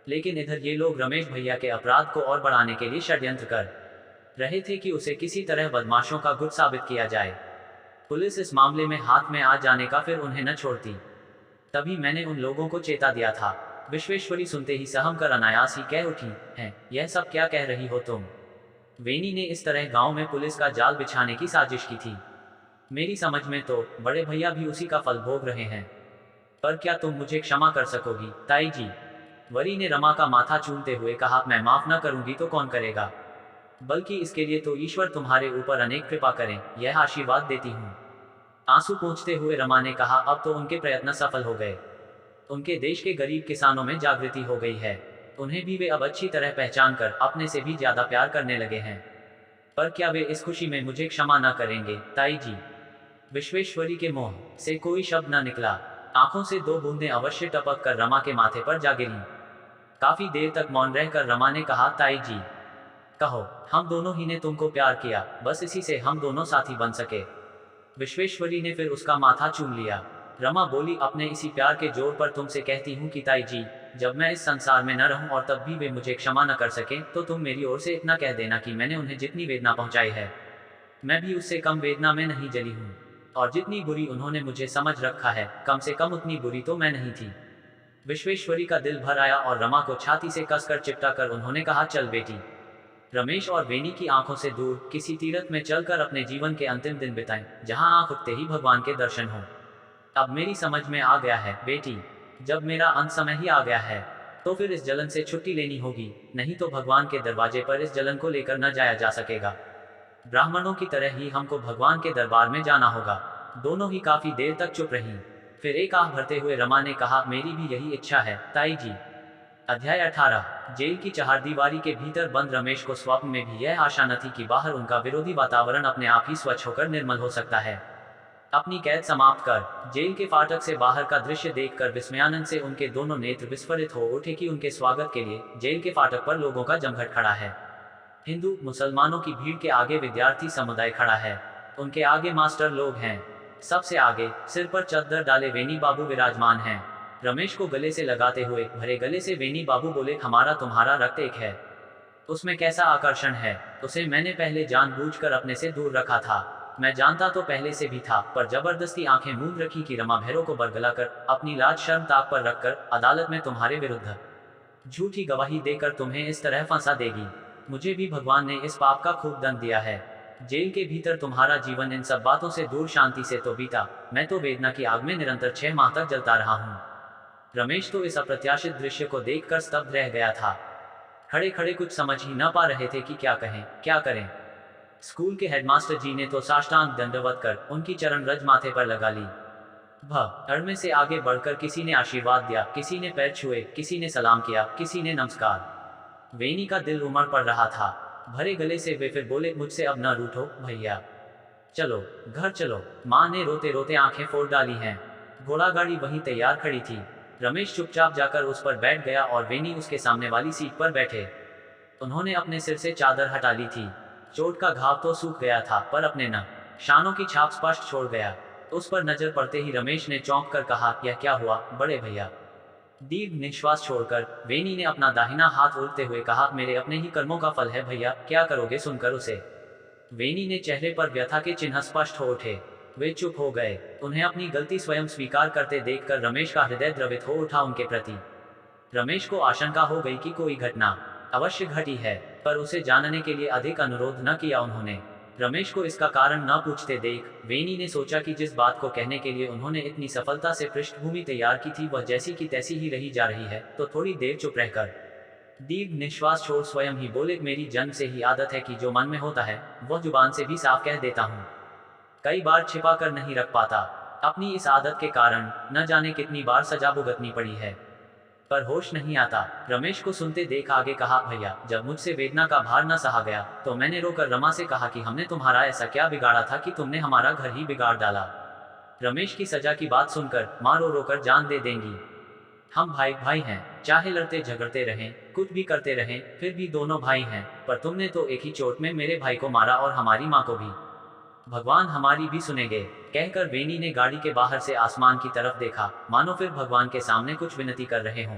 लेकिन इधर ये लोग रमेश भैया के अपराध को और बढ़ाने के लिए षड्यंत्र कर रहे थे कि उसे किसी तरह बदमाशों का गुट साबित किया जाए। पुलिस इस मामले में हाथ में आ जाने का फिर उन्हें न छोड़ती। तभी मैंने उन लोगों को चेता दिया था। विश्वेश्वरी सुनते ही सहम कर अनायास ही कह उठी, हैं, यह सब क्या कह रही हो तुम। वेनी ने इस तरह गांव में पुलिस का जाल बिछाने की साजिश की थी। मेरी समझ में तो बड़े भैया भी उसी का फल भोग रहे हैं। पर क्या तुम मुझे क्षमा कर सकोगी, ताई जी। वरी ने रमा का माथा चूमते हुए कहा, मैं माफ न करूंगी तो कौन करेगा, बल्कि इसके लिए तो ईश्वर तुम्हारे ऊपर अनेक कृपा करें, यह आशीर्वाद देती हूँ। आंसू पोंछते हुए रमा ने कहा, अब तो उनके प्रयत्न सफल हो गए। उनके देश के गरीब किसानों में जागृति हो गई है। उन्हें भी वे अब अच्छी तरह पहचान कर अपने से भी ज्यादा प्यार करने लगे हैं। पर क्या वे इस खुशी में मुझे क्षमा न करेंगे, ताई जी। विश्वेश्वरी के मुंह से कोई शब्द न निकला। आंखों से दो बूंदें अवश्य टपक कर रमा के माथे पर जा गिरीं। काफी देर तक मौन रहकर रमा ने कहा, ताई जी, कहो, हम दोनों ही ने तुमको प्यार किया, बस इसी से हम दोनों साथी बन सके। विश्वेश्वरी ने फिर उसका माथा चूम लिया। रमा बोली, अपने इसी प्यार के जोर पर तुमसे कहती हूँ कि ताई जी, जब मैं इस संसार में न रहूं और तब भी वे मुझे क्षमा न कर सके, तो तुम मेरी ओर से इतना कह देना कि मैंने उन्हें जितनी वेदना पहुंचाई है, मैं भी उससे कम वेदना में नहीं जली हूँ। और जितनी बुरी उन्होंने मुझे समझ रखा है, कम से कम उतनी बुरी तो मैं नहीं थी। विश्वेश्वरी का दिल भर आया और रमा को छाती से कसकर चिपटा कर उन्होंने कहा, चल बेटी। रमेश और वेनी की आंखों से दूर किसी तीर्थ में चलकर अपने जीवन के अंतिम दिन बिताएं, जहां आंख उठते ही भगवान के दर्शन हों। अब मेरी समझ में आ गया है बेटी, जब मेरा अंत समय ही आ गया है, तो फिर इस जलन से छुट्टी लेनी होगी, नहीं तो भगवान के दरवाजे पर इस जलन को लेकर न जाया जा सकेगा। ब्राह्मणों की तरह ही हमको भगवान के दरबार में जाना होगा। दोनों ही काफी देर तक चुप रहीं। फिर एक आह भरते हुए रमा ने कहा, मेरी भी यही इच्छा है, ताई जी। अध्याय 18। जेल की चहारदीवारी के भीतर बंद रमेश को स्वप्न में भी यह आशा न थी कि बाहर उनका विरोधी वातावरण अपने आप ही स्वच्छ होकर निर्मल हो सकता है। अपनी कैद समाप्त कर जेल के फाटक से बाहर का दृश्य देखकर विस्मयानंद से उनके दोनों नेत्र विस्फारित हो उठे कि उनके स्वागत के लिए जेल के फाटक पर लोगों का जमघट खड़ा है। हिंदू मुसलमानों की भीड़ के आगे विद्यार्थी समुदाय खड़ा है। उनके आगे मास्टर लोग हैं। सबसे आगे सिर पर चद्दर डाले वेनी बाबू विराजमान हैं। रमेश को गले से लगाते हुए भरे गले से वेनी बाबू बोले, हमारा तुम्हारा रक्त एक है। उसमें कैसा आकर्षण है। उसे मैंने पहले जानबूझकर अपने से दूर रखा था। मैं जानता तो पहले से भी था, पर जबरदस्ती आंखें मूंद रखी कि रमा भैरव को बरगला कर अपनी लाज शर्म ताक पर रखकर अदालत में तुम्हारे विरुद्ध झूठी गवाही देकर तुम्हें इस तरह फंसा देगी। मुझे भी भगवान ने इस पाप का खूब दंड दिया है। जेल के भीतर तुम्हारा जीवन इन सब बातों से दूर शांति से तो बीता, मैं तो वेदना की आग में निरंतर 6 माह तक जलता रहा हूँ। रमेश तो इस अप्रत्याशित दृश्य को देखकर स्तब्ध रह गया था। खड़े खड़े कुछ समझ ही न पा रहे थे कि क्या कहें क्या करें। स्कूल के हेडमास्टर जी ने तो साष्टांग दंडवत कर उनकी चरण रज माथे पर लगा ली। भर में से आगे बढ़कर किसी ने आशीर्वाद दिया, किसी ने पैर छुए, किसी ने सलाम किया, किसी ने नमस्कार। वेनी का दिल उमड़ पड़ रहा था। भरे गले से वे फिर बोले, मुझसे अब न रूठो भैया, चलो घर चलो। माँ ने रोते रोते आंखें फोड़ डाली हैं। घोड़ा गाड़ी वहीं तैयार खड़ी थी। रमेश चुपचाप जाकर उस पर बैठ गया और वेनी उसके सामने वाली सीट पर बैठे। उन्होंने अपने सिर से चादर हटा ली थी। चोट का घाव तो सूख गया था, पर अपने न शानों की छाप स्पष्ट छोड़ गया। उस पर नजर पड़ते ही रमेश ने चौंक कर कहा, यह क्या हुआ बड़े भैया? दीर्घ निश्वास छोड़कर वेनी ने अपना दाहिना हाथ उल्टते हुए कहा, मेरे अपने ही कर्मों का फल है भैया, क्या करोगे? सुनकर उसे वेनी ने चेहरे पर व्यथा के चिन्ह स्पष्ट हो उठे। वे चुप हो गए। उन्हें अपनी गलती स्वयं स्वीकार करते देखकर रमेश का हृदय द्रवित हो उठा उनके प्रति। रमेश को आशंका हो गई कि कोई घटना अवश्य घटी है, पर उसे जानने के लिए अधिक अनुरोध न किया उन्होंने। रमेश को इसका कारण न पूछते देख वेनी ने सोचा कि जिस बात को कहने के लिए उन्होंने इतनी सफलता से पृष्ठभूमि तैयार की थी वह जैसी की तैसी ही रही जा रही है, तो थोड़ी देर चुप रहकर दीर्घ निश्वास छोड़ स्वयं ही बोले, मेरी जन्म से ही आदत है कि जो मन में होता है वह जुबान से भी साफ कह देता हूँ। कई बार छिपा कर नहीं रख पाता। अपनी इस आदत के कारण न जाने कितनी बार सजा भुगतनी पड़ी है, पर होश नहीं आता। रमेश को सुनते देख आगे कहा, भैया जब मुझसे वेदना का भार न सहा गया तो मैंने रोकर रमा से कहा कि हमने तुम्हारा ऐसा क्या बिगाड़ा था कि तुमने हमारा घर ही बिगाड़ डाला। रमेश की सजा की बात सुनकर माँ रो रोकर जान दे देंगी। हम भाई भाई हैं, चाहे लड़ते झगड़ते रहें, कुछ भी करते रहें, फिर भी दोनों भाई हैं। पर तुमने तो एक ही चोट में मेरे भाई को मारा और हमारी माँ को भी। भगवान हमारी भी सुनेंगे। कहकर वेनी ने गाड़ी के बाहर से आसमान की तरफ देखा, मानो फिर भगवान के सामने कुछ विनती कर रहे हों।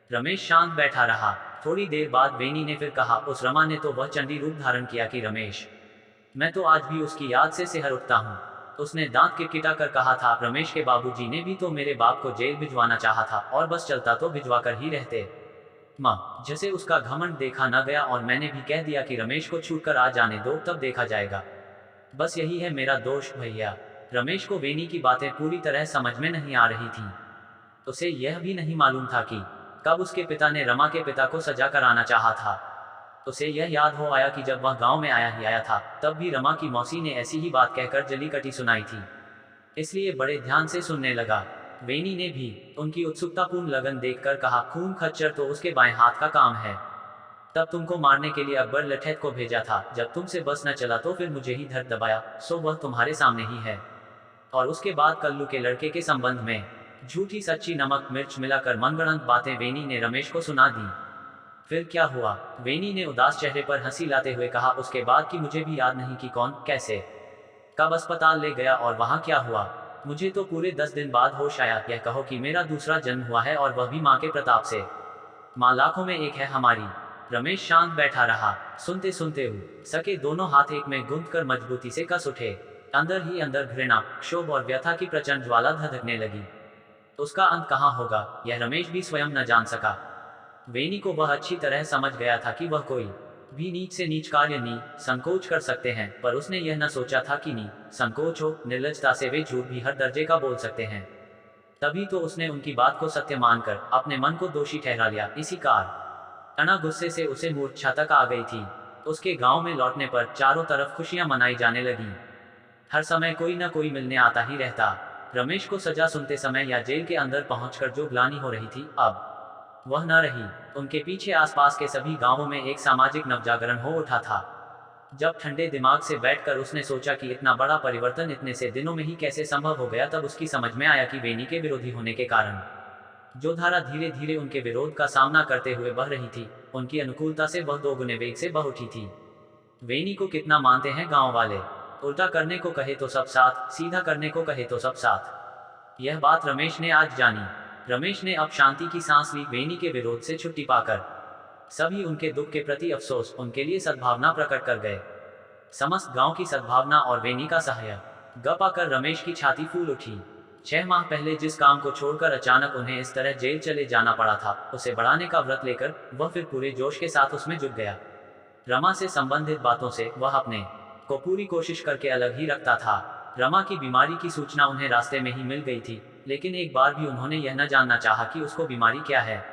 रमेश शांत बैठा रहा। थोड़ी देर बाद वेनी ने फिर कहा, उस रमा ने तो वह चंडी रूप धारण किया कि रमेश, मैं तो आज भी उसकी याद से सिहर उठता हूँ। उसने दांत किटकिटा कर कहा था, रमेश के बाबूजी ने भी तो मेरे बाप को जेल भिजवाना चाहा था, और बस चलता तो भिजवा कर ही रहते। माँ, जैसे उसका घमंड देखा न गया और मैंने भी कह दिया कि रमेश को छूटकर आ जाने दो, तब देखा जाएगा। बस यही है मेरा दोष भैया। रमेश को वेनी की बातें पूरी तरह समझ में नहीं आ रही थी। उसे यह भी नहीं मालूम था कि कब उसके पिता ने रमा के पिता को सजा कराना चाहा था। उसे यह याद हो आया कि जब वह गांव में आया था, तब भी रमा की मौसी ने ऐसी ही बात कहकर जली कटी सुनाई थी। इसलिए बड़े ध्यान से सुनने लगा। वेनी ने भी उनकी उत्सुकतापूर्ण लगन देखकर कहा, खून खच्चर तो उसके बाएं हाथ का काम है। तब तुमको मारने के लिए अकबर लठैत को भेजा था। जब तुमसे बस न चला तो फिर मुझे ही धर दबाया, सो वह तुम्हारे सामने ही है। और उसके बाद कल्लू के लड़के के संबंध में झूठी सच्ची नमक मिर्च मिलाकर मनगढ़ंत बातें वेनी ने रमेश को सुना दी। फिर क्या हुआ? वेनी ने उदास चेहरे पर हंसी लाते हुए कहा, उसके बाद की मुझे भी याद नहीं कि कौन कैसे कब अस्पताल ले गया और वहां क्या हुआ। मुझे तो पूरे 10 दिन बाद होश आया। यह कहो कि मेरा दूसरा जन्म हुआ है, और वह भी माँ के प्रताप से। माँ लाखों में एक है हमारी। रमेश शांत बैठा रहा। सुनते सुनते सके दोनों हाथ एक में गूंथ कर मजबूती से कस उठे। अंदर ही अंदर घृणा, क्षोभ और व्यथा की प्रचंड ज्वाला धधकने लगी। उसका अंत कहाँ होगा, यह रमेश भी स्वयं न जान सका। वेनी को वह अच्छी तरह समझ गया था कि वह कोई भी नीच से नीच कार्य संकोच कर सकते हैं, पर उसने यह न सोचा था कि संकोच हो, निर्लजता से वे झूठ भी हर दर्जे का बोल सकते हैं। तभी तो उसने उनकी बात को सत्य मानकर अपने मन को दोषी ठहरा लिया। इसी कारण गुस्से से उसे मूर्छा तक आ गई थी। उसके गांव में लौटने पर चारों तरफ खुशियां मनाई जाने लगी। हर समय कोई न कोई मिलने आता ही रहता। रमेश को सजा सुनते समय या जेल के अंदर पहुंचकर जो ग्लानि हो रही थी, अब वह न रही। उनके पीछे आसपास के सभी गांवों में एक सामाजिक नवजागरण हो उठा था। जब ठंडे दिमाग से बैठकर उसने सोचा कि इतना बड़ा परिवर्तन इतने से दिनों में ही कैसे संभव हो गया, तब उसकी समझ में आया कि वेनी के विरोधी होने के कारण जो धारा धीरे धीरे उनके विरोध का सामना करते हुए बह रही थी, उनकी अनुकूलता से वह दोगुने वेग से बह उठी थी। वेनी को कितना मानते हैं गांव वाले। उल्टा करने को कहे तो सब साथ, सीधा करने को कहे तो सब साथ। यह बात रमेश ने आज जानी। रमेश ने अब शांति की सांस ली। वेनी के विरोध से छुट्टी पाकर सभी उनके दुख के प्रति अफसोस, उनके लिए सद्भावना प्रकट कर गए। समस्त गांव की सद्भावना और वेनी का सहायक ग पाकर रमेश की छाती फूल उठी। 6 माह पहले जिस काम को छोड़कर अचानक उन्हें इस तरह जेल चले जाना पड़ा था, उसे बढ़ाने का व्रत लेकर वह फिर पूरे जोश के साथ उसमें जुट गया। रमा से संबंधित बातों से वह अपने को पूरी कोशिश करके अलग ही रखता था। रमा की बीमारी की सूचना उन्हें रास्ते में ही मिल गई थी, लेकिन एक बार भी उन्होंने यह न जानना चाहा कि उसको बीमारी क्या है।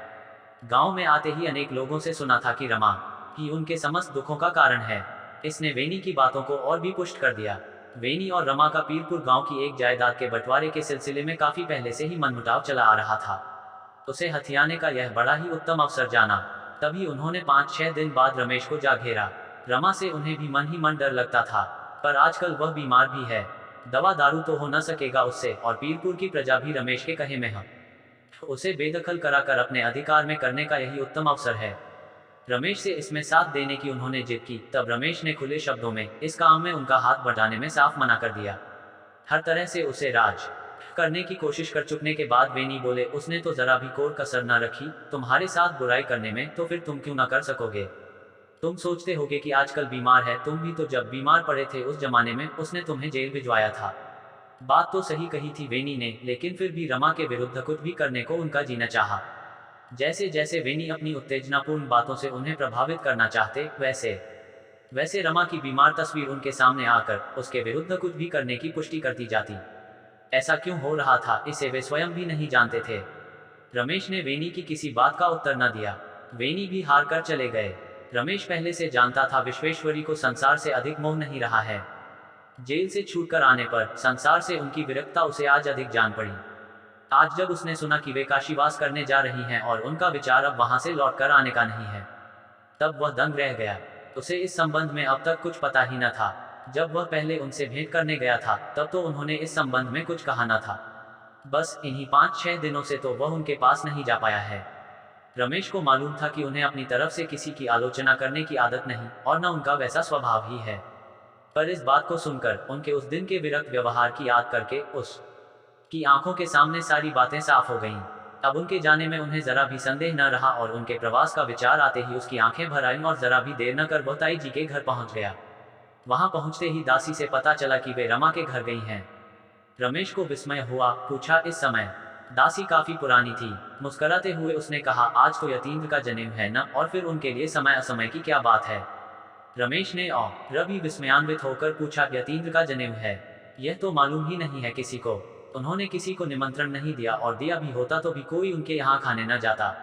गांव में आते ही अनेक लोगों से सुना था कि रमा ही उनके समस्त दुखों का कारण है। इसने वेनी की बातों को और भी पुष्ट कर दिया। वेनी और रमा का पीरपुर गांव की एक जायदाद के बंटवारे के सिलसिले में काफी पहले से ही मनमुटाव चला आ रहा था। उसे हथियाने का यह बड़ा ही उत्तम अवसर जाना। तभी उन्होंने 5-6 दिन बाद रमेश को जा घेरा। रमा से उन्हें भी मन ही मन डर लगता था, पर आजकल वह बीमार भी है, दवा दारू तो हो न सकेगा उससे, और पीरपुर की प्रजा भी रमेश के कहे में है। उसे बेदखल कराकर अपने अधिकार में करने का यही उत्तम अवसर है। रमेश से इसमें साथ देने की उन्होंने जिद की, तब रमेश ने खुले शब्दों में इस काम में उनका हाथ बटाने में साफ मना कर दिया। हर तरह से उसे राज करने की कोशिश कर चुकने के बाद वेनी बोले, उसने तो जरा भी कोर कसर न रखी तुम्हारे साथ बुराई करने में, तो फिर तुम क्यों ना कर सकोगे। तुम सोचते होगे कि आजकल बीमार है, तुम भी तो जब बीमार पड़े थे उस जमाने में उसने तुम्हें जेल भिजवाया था। बात तो सही कही थी वेनी ने, लेकिन फिर भी रमा के विरुद्ध कुछ भी करने को उनका जी न चाहा। जैसे जैसे वेनी अपनी उत्तेजनापूर्ण बातों से उन्हें प्रभावित करना चाहते, वैसे वैसे रमा की बीमार तस्वीर उनके सामने आकर उसके विरुद्ध कुछ भी करने की पुष्टि करती जाती। ऐसा क्यों हो रहा था, इसे वे स्वयं भी नहीं जानते थे। रमेश ने वेनी की किसी बात का उत्तर न दिया। वेनी भी हार कर चले गए। रमेश पहले से जानता था विश्वेश्वरी को संसार से अधिक मोह नहीं रहा है। जेल से छूटकर आने पर संसार से उनकी विरक्तता उसे आज अधिक जान पड़ी। आज जब उसने सुना कि वे काशीवास करने जा रही हैं और उनका विचार अब वहां से लौटकर आने का नहीं है, तब वह दंग रह गया। उसे इस संबंध में अब तक कुछ पता ही न था। जब वह पहले उनसे भेंट करने गया था तब तो उन्होंने इस संबंध में कुछ कहा न था। बस इन्हीं 5-6 दिनों से तो वह उनके पास नहीं जा पाया है। रमेश को मालूम था कि उन्हें अपनी तरफ से किसी की आलोचना करने की आदत नहीं, और न उनका वैसा स्वभाव ही है। पर इस बात को सुनकर उनके उस दिन के विरक्त व्यवहार की याद करके उस की आंखों के सामने सारी बातें साफ हो गईं। अब उनके जाने में उन्हें जरा भी संदेह न रहा, और उनके प्रवास का विचार आते ही उसकी आंखें भर आईं और जरा भी देर न कर वह ताई जी के घर पहुंच गया। वहां पहुंचते ही दासी से पता चला कि वे रमा के घर गई हैं। रमेश को विस्मय हुआ, पूछा इस समय। दासी काफी पुरानी थी। मुस्कुराते हुए उसने कहा, आज तो यतीन्द्र का जनेऊ है न, और फिर उनके लिए समय असमय की क्या बात है। रमेश ने और रवि विस्मयान्वित होकर पूछा, यतीन्द्र का जनेऊ है, यह तो मालूम ही नहीं है किसी को। उन्होंने किसी को निमंत्रण नहीं दिया, और दिया भी होता तो भी कोई उनके यहाँ खाने न जाता।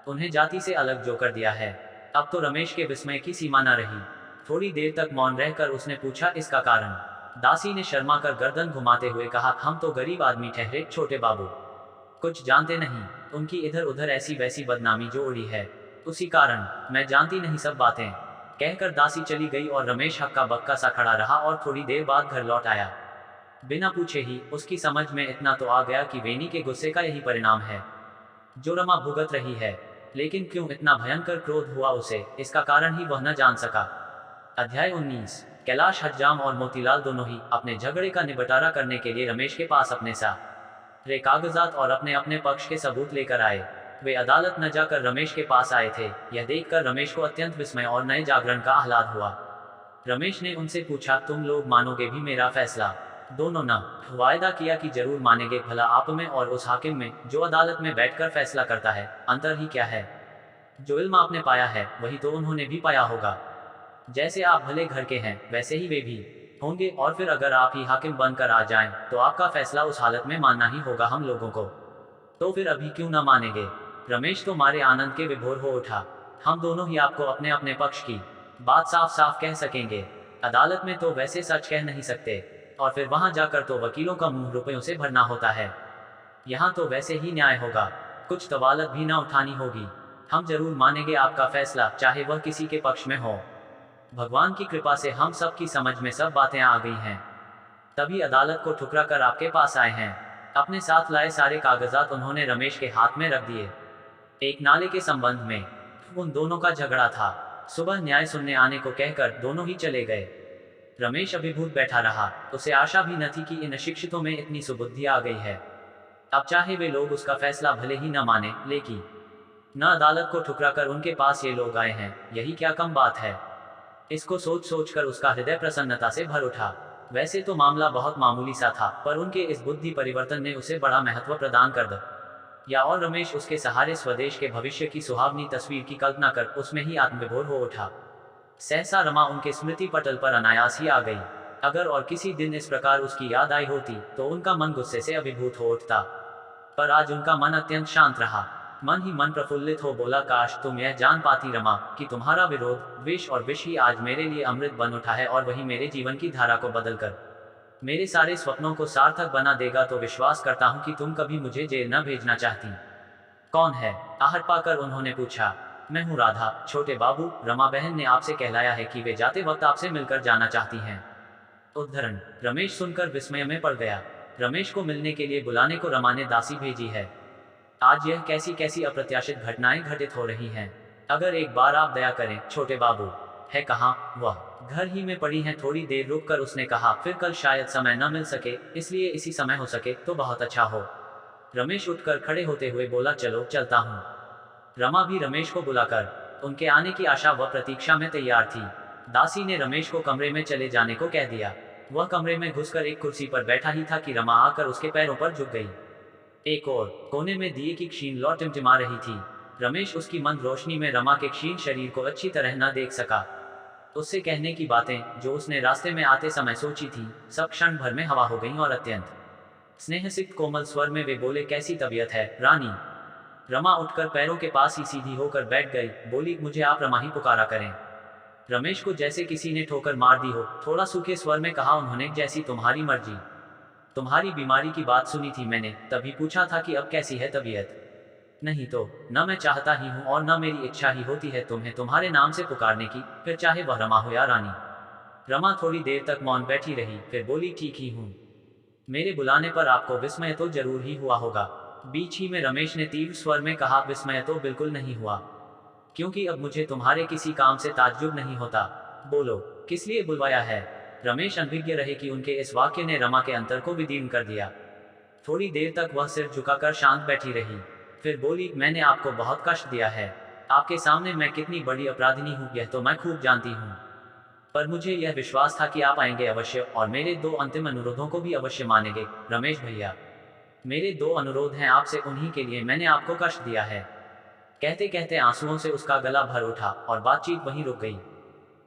उन्हें जाति से अलग जो कर दिया है। अब तो रमेश के विस्मय की सीमा न रही। थोड़ी देर तक मौन रहकर उसने पूछा, इसका कारण। दासी ने शर्मा कर गर्दन घुमाते हुए कहा, हम तो गरीब आदमी ठहरे छोटे बाबू, कुछ जानते नहीं। उनकी इधर उधर ऐसी वैसी बदनामी जो उड़ी है, उसी कारण। मैं जानती नहीं सब बातें, कहकर दासी चली गई और रमेश हक्का बक्का सा खड़ा रहा और थोड़ी देर बाद घर लौट आया। बिना पूछे ही उसकी समझ में इतना तो आ गया कि वेनी के गुस्से का यही परिणाम है जो रमा भुगत रही है। लेकिन क्यों इतना भयंकर क्रोध हुआ उसे, इसका कारण ही वह न जान सका। अध्याय 19। कैलाश, हज्जाम और मोतीलाल दोनों ही अपने झगड़े का निबटारा करने के लिए रमेश के पास अपने सारे कागजात और अपने अपने पक्ष के सबूत लेकर आए। वे अदालत न जाकर रमेश के पास आए थे। यह देखकर रमेश को अत्यंत विस्मय और नए जागरण का आह्लाद हुआ। रमेश ने उनसे पूछा, तुम लोग मानोगे भी मेरा फैसला? दोनों न वायदा किया कि जरूर मानेंगे। भला आप में और उस हाकिम में जो अदालत में बैठकर फैसला करता है, अंतर ही क्या है? जो इल्म आपने पाया है वही तो उन्होंने भी पाया होगा। जैसे आप भले घर के हैं वैसे ही वे भी होंगे, और फिर अगर आप ही हाकिम बनकर आ जाएं तो आपका फैसला उस हालत में मानना ही होगा हम लोगों को। तो फिर अभी क्यों ना मानेंगे? रमेश तो मारे आनंद के विभोर हो उठा। हम दोनों ही आपको अपने अपने पक्ष की बात साफ साफ कह सकेंगे। अदालत में तो वैसे सच कह नहीं सकते, और फिर वहां जाकर तो वकीलों का मुंह रुपयों से भरना होता है। यहाँ तो वैसे ही न्याय होगा, कुछ तवालत भी ना उठानी होगी। हम जरूर मानेंगे आपका फैसला, चाहे वह किसी के पक्ष में हो। भगवान की कृपा से हम सब की समझ में सब बातें आ गई हैं, तभी अदालत को ठुकरा कर आपके पास आए हैं। अपने साथ लाए सारे कागजात उन्होंने रमेश के हाथ में रख दिए। एक नाले के संबंध में उन दोनों का झगड़ा था। सुबह न्याय सुनने आने को कहकर दोनों ही चले गए। रमेश अभिभूत बैठा रहा। उसे आशा भी न थी कि इन अशिक्षितों में इतनी सुबुद्धि आ गई है। अब चाहे वे लोग उसका फैसला भले ही न माने, लेकिन न अदालत को ठुकरा कर उनके पास ये लोग आए हैं, यही क्या कम बात है। इसको सोच सोच कर उसका हृदय प्रसन्नता से भर उठा। वैसे तो मामला बहुत मामूली सा था, पर उनके इस बुद्धि परिवर्तन ने उसे बड़ा महत्व प्रदान कर दिया, और रमेश उसके सहारे स्वदेश के भविष्य की सुहावनी तस्वीर की कल्पना कर उसमें ही आत्मविभोर हो उठा। सहसा रमा उनके स्मृति पटल पर अनायास ही आ गई। अगर और किसी दिन इस प्रकार उसकी याद आई होती तो उनका मन गुस्से से अभिभूत हो उठता, पर आज उनका मन अत्यंत शांत रहा। मन ही मन प्रफुल्लित हो बोला, काश तुम यह जान पाती रमा कि तुम्हारा विरोध, विष और विष ही आज मेरे लिए अमृत बन उठा है, और वही मेरे जीवन की धारा को बदलकर मेरे सारे स्वप्नों को सार्थक बना देगा तो विश्वास करता हूँ कि तुम कभी मुझे जेल न भेजना चाहती। कौन है? आहट पाकर उन्होंने पूछा। मैं हूँ राधा, छोटे बाबू, रमा बहन ने आपसे कहलाया है कि वे जाते वक्त आपसे मिलकर जाना चाहती हैं। उद्धरण। रमेश सुनकर विस्मय में पड़ गया। रमेश को मिलने के लिए बुलाने को रमा ने दासी भेजी है। आज यह कैसी कैसी अप्रत्याशित घटनाएं घटित हो रही हैं। अगर एक बार आप दया करें, छोटे बाबू। है कहाँ वह? घर ही में पड़ी हैं। थोड़ी देर रुक कर उसने कहा, फिर कल शायद समय न मिल सके, इसलिए इसी समय हो सके तो बहुत अच्छा हो। रमेश उठकर खड़े होते हुए बोला, चलो चलता हूँ। रमा भी रमेश को बुलाकर उनके आने की आशा व प्रतीक्षा में तैयार थी। दासी ने रमेश को कमरे में चले जाने को कह दिया। वह कमरे में घुसकर एक कुर्सी पर बैठा ही था कि रमा आकर उसके पैरों पर झुक गई। एक और कोने में दिए की क्षीण लौ टिमटिमा रही थी। रमेश उसकी मंद रोशनी में रमा के क्षीण शरीर को अच्छी तरह न देख सका। उससे कहने की बातें जो उसने रास्ते में आते समय सोची थी, सब क्षण भर में हवा हो गईं और अत्यंत स्नेहसिक्त कोमल स्वर में वे बोले, कैसी तबीयत है रानी? रमा उठकर पैरों के पास ही सीधी होकर बैठ गई। बोली, मुझे आप रमा ही पुकारा करें। रमेश को जैसे किसी ने ठोकर मार दी हो। थोड़ा सूखे स्वर में कहा उन्होंने, जैसी तुम्हारी मर्जी। तुम्हारी बीमारी की बात सुनी थी मैंने, तभी पूछा था कि अब कैसी है तबीयत। नहीं तो न मैं चाहता ही हूँ और न मेरी इच्छा ही होती है तुम्हें तुम्हारे नाम से पुकारने की, फिर चाहे वह रमा हो या रानी। रमा थोड़ी देर तक मौन बैठी रही, फिर बोली, ठीक ही हूँ। मेरे बुलाने पर आपको विस्मय तो जरूर ही हुआ होगा। बीच ही में रमेश ने तीव्र स्वर में कहा, विस्मय तो बिल्कुल नहीं हुआ, क्योंकि अब मुझे तुम्हारे किसी काम से ताज्जुब नहीं होता। बोलो, किस लिए बुलवाया है? रमेश अनभिज्ञ रहे कि उनके इस वाक्य ने रमा के अंतर को विदीर्ण कर दिया। थोड़ी देर तक वह सिर झुकाकर शांत बैठी रही, फिर बोली, मैंने आपको बहुत कष्ट दिया है। आपके सामने मैं कितनी बड़ी अपराधिनी हूँ यह तो मैं खूब जानती हूँ, पर मुझे यह विश्वास था कि आप आएंगे अवश्य और मेरे दो अंतिम अनुरोधों को भी अवश्य मानेंगे। रमेश भैया, मेरे दो अनुरोध हैं आपसे, उन्हीं के लिए मैंने आपको कष्ट दिया है। कहते कहते आंसुओं से उसका गला भर उठा और बातचीत वहीं रुक गई।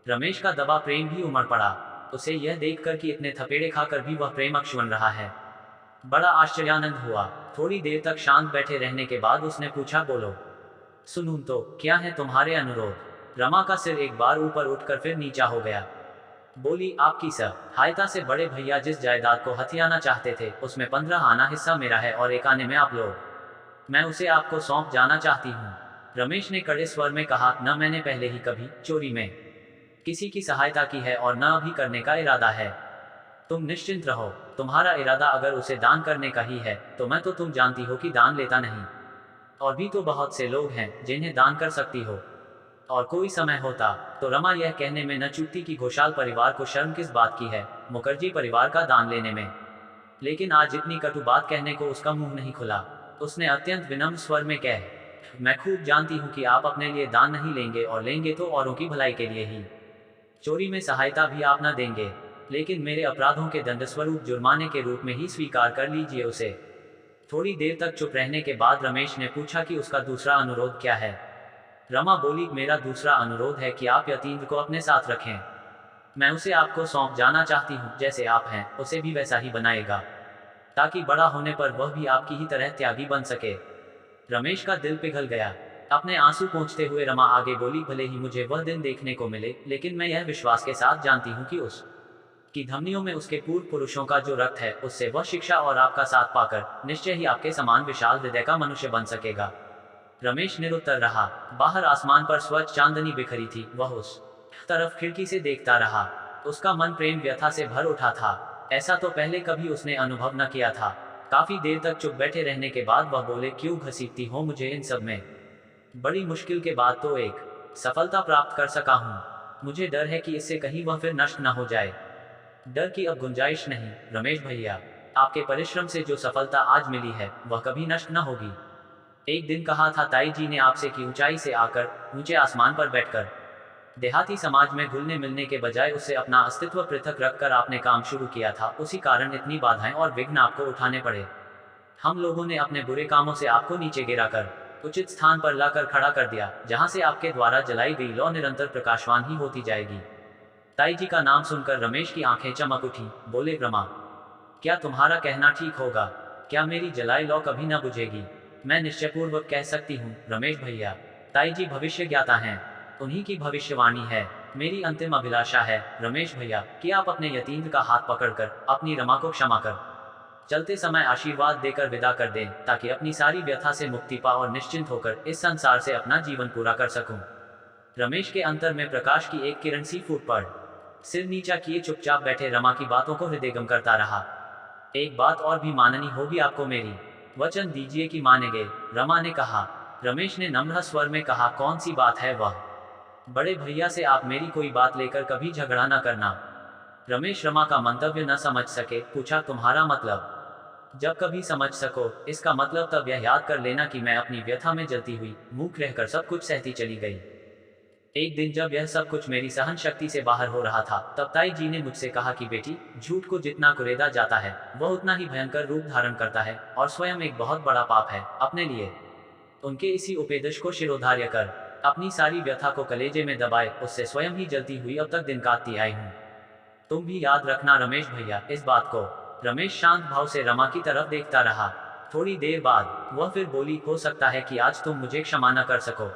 रमेश का दबा प्रेम भी उमड़ पड़ा। उसे यह देखकर कि इतने थपेड़े खाकर भी वह प्रेम अक्षुण्ण रहा है, बड़ा आश्चर्यानंद हुआ। थोड़ी देर तक शांत बैठे रहने के बाद उसने पूछा, बोलो, सुनूं तो, क्या है तुम्हारे अनुरोध? रमा का सिर एक बार ऊपर उठकर फिर नीचा हो गया। बोली, आपकी सहायता से बड़े भैया जिस जायदाद को हथियाना चाहते थे, उसमें 15 आना हिस्सा मेरा है और 1 आने में आप लोग। मैं उसे आपको सौंप जाना चाहती हूँ। रमेश ने कड़े स्वर में कहा, न मैंने पहले ही कभी चोरी में किसी की सहायता की है और न अभी करने का इरादा है। तुम निश्चिंत रहो। तुम्हारा इरादा अगर उसे दान करने का ही है तो मैं तो तुम जानती हो कि दान लेता नहीं, और भी तो बहुत से लोग हैं जिन्हें दान कर सकती हो। और कोई समय होता तो रमा यह कहने में न चूकती कि घोषाल परिवार को शर्म किस बात की है मुखर्जी परिवार का दान लेने में, लेकिन आज इतनी कटु बात कहने को उसका मुंह नहीं खुला। उसने अत्यंत विनम्र स्वर में कह, मैं खूब जानती हूँ कि आप अपने लिए दान नहीं लेंगे, और लेंगे तो औरों की भलाई के लिए ही। चोरी में सहायता भी आप न देंगे, लेकिन मेरे अपराधों के दंडस्वरूप जुर्माने के रूप में ही स्वीकार कर लीजिए उसे। थोड़ी देर तक चुप रहने के बाद रमेश ने पूछा कि उसका दूसरा अनुरोध क्या है। रमा बोली, मेरा दूसरा अनुरोध है कि आप यतीन्द्र को अपने साथ रखें। मैं उसे आपको सौंप जाना चाहती हूँ। जैसे आप हैं उसे भी वैसा ही बनाएगा, ताकि बड़ा होने पर वह भी आपकी ही तरह त्यागी बन सके। रमेश का दिल पिघल गया। अपने आंसू पोंछते हुए रमा आगे बोली, भले ही मुझे वह दिन देखने को मिले, लेकिन मैं यह विश्वास के साथ जानती हूँ कि उस की धमनियों में उसके पूर्व पुरुषों का जो रक्त है, उससे वह शिक्षा और आपका साथ पाकर निश्चय ही आपके समान विशाल हृदय का मनुष्य बन सकेगा। रमेश निरुत्तर रहा। बाहर आसमान पर स्वच्छ चांदनी बिखरी थी। वह उस तरफ खिड़की से देखता रहा। उसका मन प्रेम व्यथा से भर उठा था। ऐसा तो पहले कभी उसने अनुभव न किया था। काफी देर तक चुप बैठे रहने के बाद वह बोले, क्यों घसीटती हो मुझे इन सब में? बड़ी मुश्किल के बाद तो एक सफलता प्राप्त कर सका हूँ। मुझे डर है कि इससे कहीं वह फिर नष्ट न हो जाए। डर की अब गुंजाइश नहीं रमेश भैया। आपके परिश्रम से जो सफलता आज मिली है वह कभी नष्ट न होगी। एक दिन कहा था ताई जी ने आपसे कि ऊंचाई से आकर ऊंचे आसमान पर बैठकर देहाती समाज में घुलने मिलने के बजाय उससे अपना अस्तित्व पृथक रखकर आपने काम शुरू किया था। उसी कारण इतनी बाधाएं और विघ्न आपको उठाने पड़े। हम लोगों ने अपने बुरे कामों से आपको नीचे गिराकर उचित स्थान पर लाकर खड़ा कर दिया, जहां से आपके द्वारा जलाई गई लौ निरंतर प्रकाशवान ही होती जाएगी। ताई जी का नाम सुनकर रमेश की आंखें चमक उठी। बोले, रमा, क्या तुम्हारा कहना ठीक होगा? क्या मेरी जलाई लौ कभी न बुझेगी? मैं निश्चयपूर्वक कह सकती हूँ रमेश भैया, ताई जी भविष्य ज्ञाता हैं, उन्हीं की भविष्यवाणी है। मेरी अंतिम अभिलाषा है रमेश भैया कि आप अपने यतीम का हाथ पकड़कर अपनी रमा को क्षमा कर चलते समय आशीर्वाद देकर विदा कर दें, ताकि अपनी सारी व्यथा से मुक्ति पा और निश्चिंत होकर इस संसार से अपना जीवन पूरा कर सकूं। रमेश के अंतर में प्रकाश की एक किरण सी फूट पड़। सिर नीचा किए चुपचाप बैठे रमा की बातों को हृदयगम करता रहा। एक बात और भी माननी होगी आपको मेरी, वचन दीजिए कि मानेंगे, रमा ने कहा। रमेश ने नम्र स्वर में कहा, कौन सी बात है वह? बड़े भैया से आप मेरी कोई बात लेकर कभी झगड़ा न करना। रमेश रमा का मंतव्य न समझ सके, पूछा, तुम्हारा मतलब? जब कभी समझ सको, इसका मतलब तब यह याद कर लेना कि मैं अपनी व्यथा में जलती हुई मूक रहकर सब कुछ सहती चली गई। एक दिन जब यह सब कुछ मेरी सहन शक्ति से बाहर हो रहा था, तब ताई जी ने मुझसे कहा कि बेटी, झूठ को जितना कुरेदा जाता है वह उतना ही भयंकर रूप धारण करता है और स्वयं एक बहुत बड़ा पाप है अपने लिए। उनके इसी उपदेश को शिरोधार्य कर अपनी सारी व्यथा को कलेजे में दबाए उससे स्वयं ही जलती हुई अब तक दिन काटती आई हूँ। तुम भी याद रखना रमेश भैया इस बात को। रमेश शांत भाव से रमा की तरफ देखता रहा। थोड़ी देर बाद वह फिर बोली, हो सकता है कि आज तुम मुझे क्षमा न कर सको।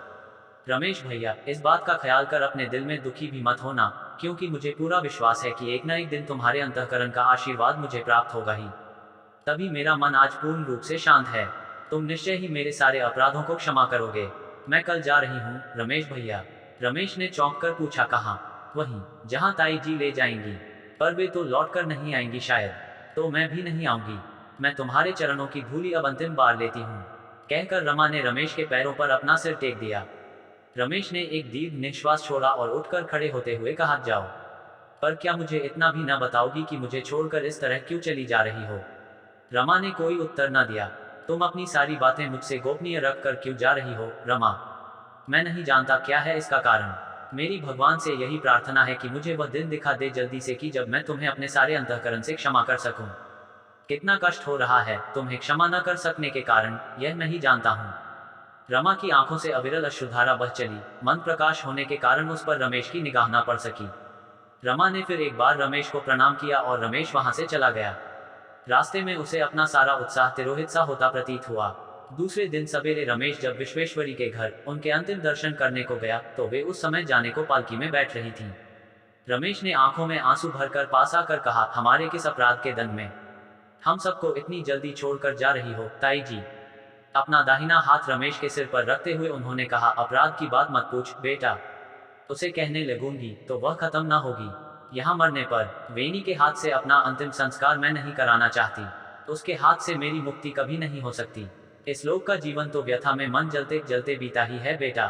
रमेश भैया, इस बात का ख्याल कर अपने दिल में दुखी भी मत होना, क्योंकि मुझे पूरा विश्वास है कि एक न एक दिन तुम्हारे अंतःकरण का आशीर्वाद मुझे प्राप्त होगा ही। तभी मेरा मन आज पूर्ण रूप से शांत है। तुम निश्चय ही मेरे सारे अपराधों को क्षमा करोगे। मैं कल जा रही हूँ रमेश भैया। रमेश ने चौंक कर पूछा, कहाँ? वहीं जहाँ ताई जी ले जाएंगी। पर वे तो लौट कर नहीं आएंगी शायद। तो मैं भी नहीं आऊंगी। मैं तुम्हारे चरणों की धूली अब अंतिम बार लेती हूँ, कहकर रमा ने रमेश के पैरों पर अपना सिर टेक दिया। रमेश ने एक दीर्घ निश्वास छोड़ा और उठकर खड़े होते हुए कहा, जाओ, पर क्या मुझे इतना भी न बताओगी कि मुझे छोड़कर इस तरह क्यों चली जा रही हो? रमा ने कोई उत्तर न दिया। तुम अपनी सारी बातें मुझसे गोपनीय रख कर क्यों जा रही हो रमा? मैं नहीं जानता क्या है इसका कारण। मेरी भगवान से यही प्रार्थना है कि मुझे वह दिन दिखा दे जल्दी से कि जब मैं तुम्हें अपने सारे अंतःकरण से क्षमा कर सकूं। कितना कष्ट हो रहा है तुम्हें क्षमा न कर सकने के कारण, यह मैं ही जानता हूँ। रमा की आंखों से अविरल अश्रुधारा बह चली। मन प्रकाश होने के कारण उस पर रमेश की निगाह न पड़ सकी। रमा ने फिर एक बार रमेश को प्रणाम किया और रमेश वहां से चला गया। रास्ते में उसे अपना सारा उत्साह तिरोहित सा होता प्रतीत हुआ। दूसरे दिन सवेरे रमेश जब विश्वेश्वरी के घर उनके अंतिम दर्शन करने को गया, तो वे उस समय जाने को पालकी में बैठ रही थीं। रमेश ने आंखों में आंसू भरकर पास आकर कहा, हमारे किस अपराध के दंड में हम सबको इतनी जल्दी छोड़कर जा रही हो ताई जी? अपना दाहिना हाथ रमेश के सिर पर रखते हुए उन्होंने कहा, अपराध की बात मत पूछ बेटा। उसे कहने लगूंगी तो वह खत्म ना होगी। यहाँ मरने पर वेनी के हाथ से अपना अंतिम संस्कार मैं नहीं कराना चाहती। उसके हाथ से मेरी मुक्ति कभी नहीं हो सकती। इस लोक का जीवन तो व्यथा में मन जलते जलते बीता ही है बेटा।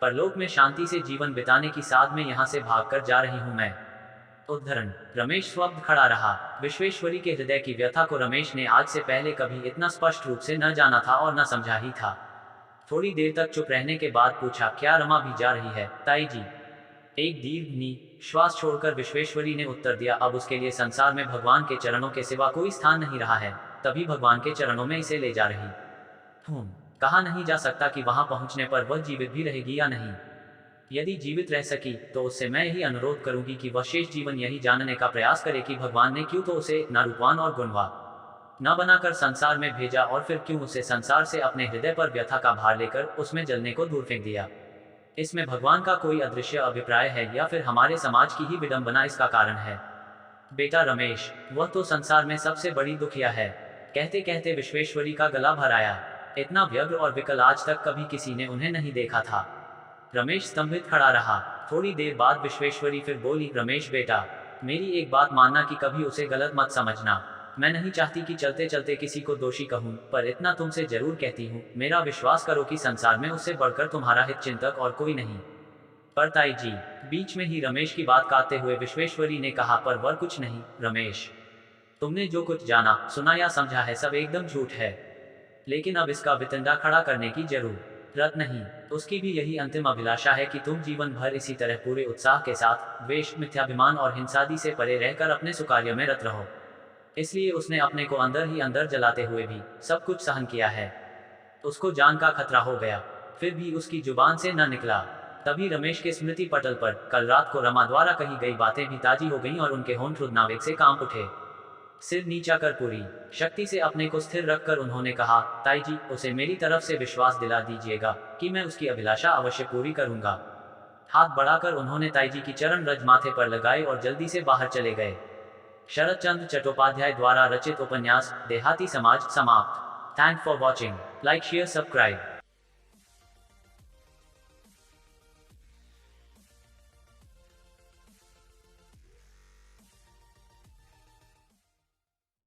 परलोक में शांति से जीवन बिताने की साध में यहाँ से भागकर जा रही हूँ मैं। उद्धरण। रमेश स्तब्ध खड़ा रहा। विश्वेश्वरी के हृदय की व्यथा को रमेश ने आज से पहले कभी इतना स्पष्ट रूप से न जाना था और न समझा ही था। थोड़ी देर तक चुप रहने के बाद पूछा, क्या रमा भी जा रही है ताई जी? एक दीर्घ निश्वास छोड़कर विश्वेश्वरी ने उत्तर दिया, अब उसके लिए संसार में भगवान के चरणों के सिवा कोई स्थान नहीं रहा है, तभी भगवान के चरणों में इसे ले जा रही हूँ। कहा नहीं जा सकता कि वहां पहुंचने पर वह जीवित भी रहेगी या नहीं। यदि जीवित रह सकी तो उससे मैं यही अनुरोध करूंगी कि वह शेष जीवन यही जानने का प्रयास करे कि भगवान ने क्यों तो उसे न रूपवान और गुणवान न बनाकर संसार में भेजा, और फिर क्यों उसे संसार से अपने हृदय पर व्यथा का भार लेकर उसमें जलने को दूर फेंक दिया। इसमें भगवान का कोई अदृश्य अभिप्राय है या फिर हमारे समाज की ही विडंबना इसका कारण है? बेटा रमेश, वह तो संसार में सबसे बड़ी दुखिया है। कहते कहते विश्वेश्वरी का गला भर आया। इतना व्यग्र और विकल आज तक कभी किसी ने उन्हें नहीं देखा था। रमेश स्तंभित खड़ा रहा। थोड़ी देर बाद विश्वेश्वरी फिर बोली, रमेश बेटा, मेरी एक बात मानना कि कभी उसे गलत मत समझना। मैं नहीं चाहती कि चलते चलते किसी को दोषी कहूँ, पर इतना तुमसे जरूर कहती हूँ, मेरा विश्वास करो कि संसार में उससे बढ़कर तुम्हारा हित चिंतक और कोई नहीं। पर ताई जी, बीच में ही रमेश की बात काटते हुए विश्वेश्वरी ने कहा, पर वह कुछ नहीं रमेश। तुमने जो कुछ जाना सुना या समझा है सब एकदम झूठ है। लेकिन अब इसका वितंडा खड़ा करने की जरूरत नहीं। उसकी भी यही अंतिम अभिलाषा है कि तुम जीवन भर इसी तरह पूरे उत्साह के साथ द्वेष, मिथ्याभिमान और हिंसादी से परे रहकर अपने सुकार्य में रत रहो। इसलिए उसने अपने को अंदर ही अंदर जलाते हुए भी सब कुछ सहन किया है। उसको जान का खतरा हो गया, फिर भी उसकी जुबान से न निकला। तभी रमेश के स्मृति पटल पर कल रात को रमा द्वारा कही गई बातें भी ताजी हो गईं और उनके होंठ रुदनावेग से कांप उठे। सिर नीचा कर पूरी शक्ति से अपने को स्थिर रखकर उन्होंने कहा, ताई जी, उसे मेरी तरफ से विश्वास दिला दीजिएगा कि मैं उसकी अभिलाषा अवश्य पूरी करूंगा। हाथ बढ़ाकर उन्होंने ताईजी की चरण रज माथे पर लगाए और जल्दी से बाहर चले गए। शरत चंद्र चट्टोपाध्याय द्वारा रचित उपन्यास देहाती समाज समाप्त। Thank for watching. Like share subscribe.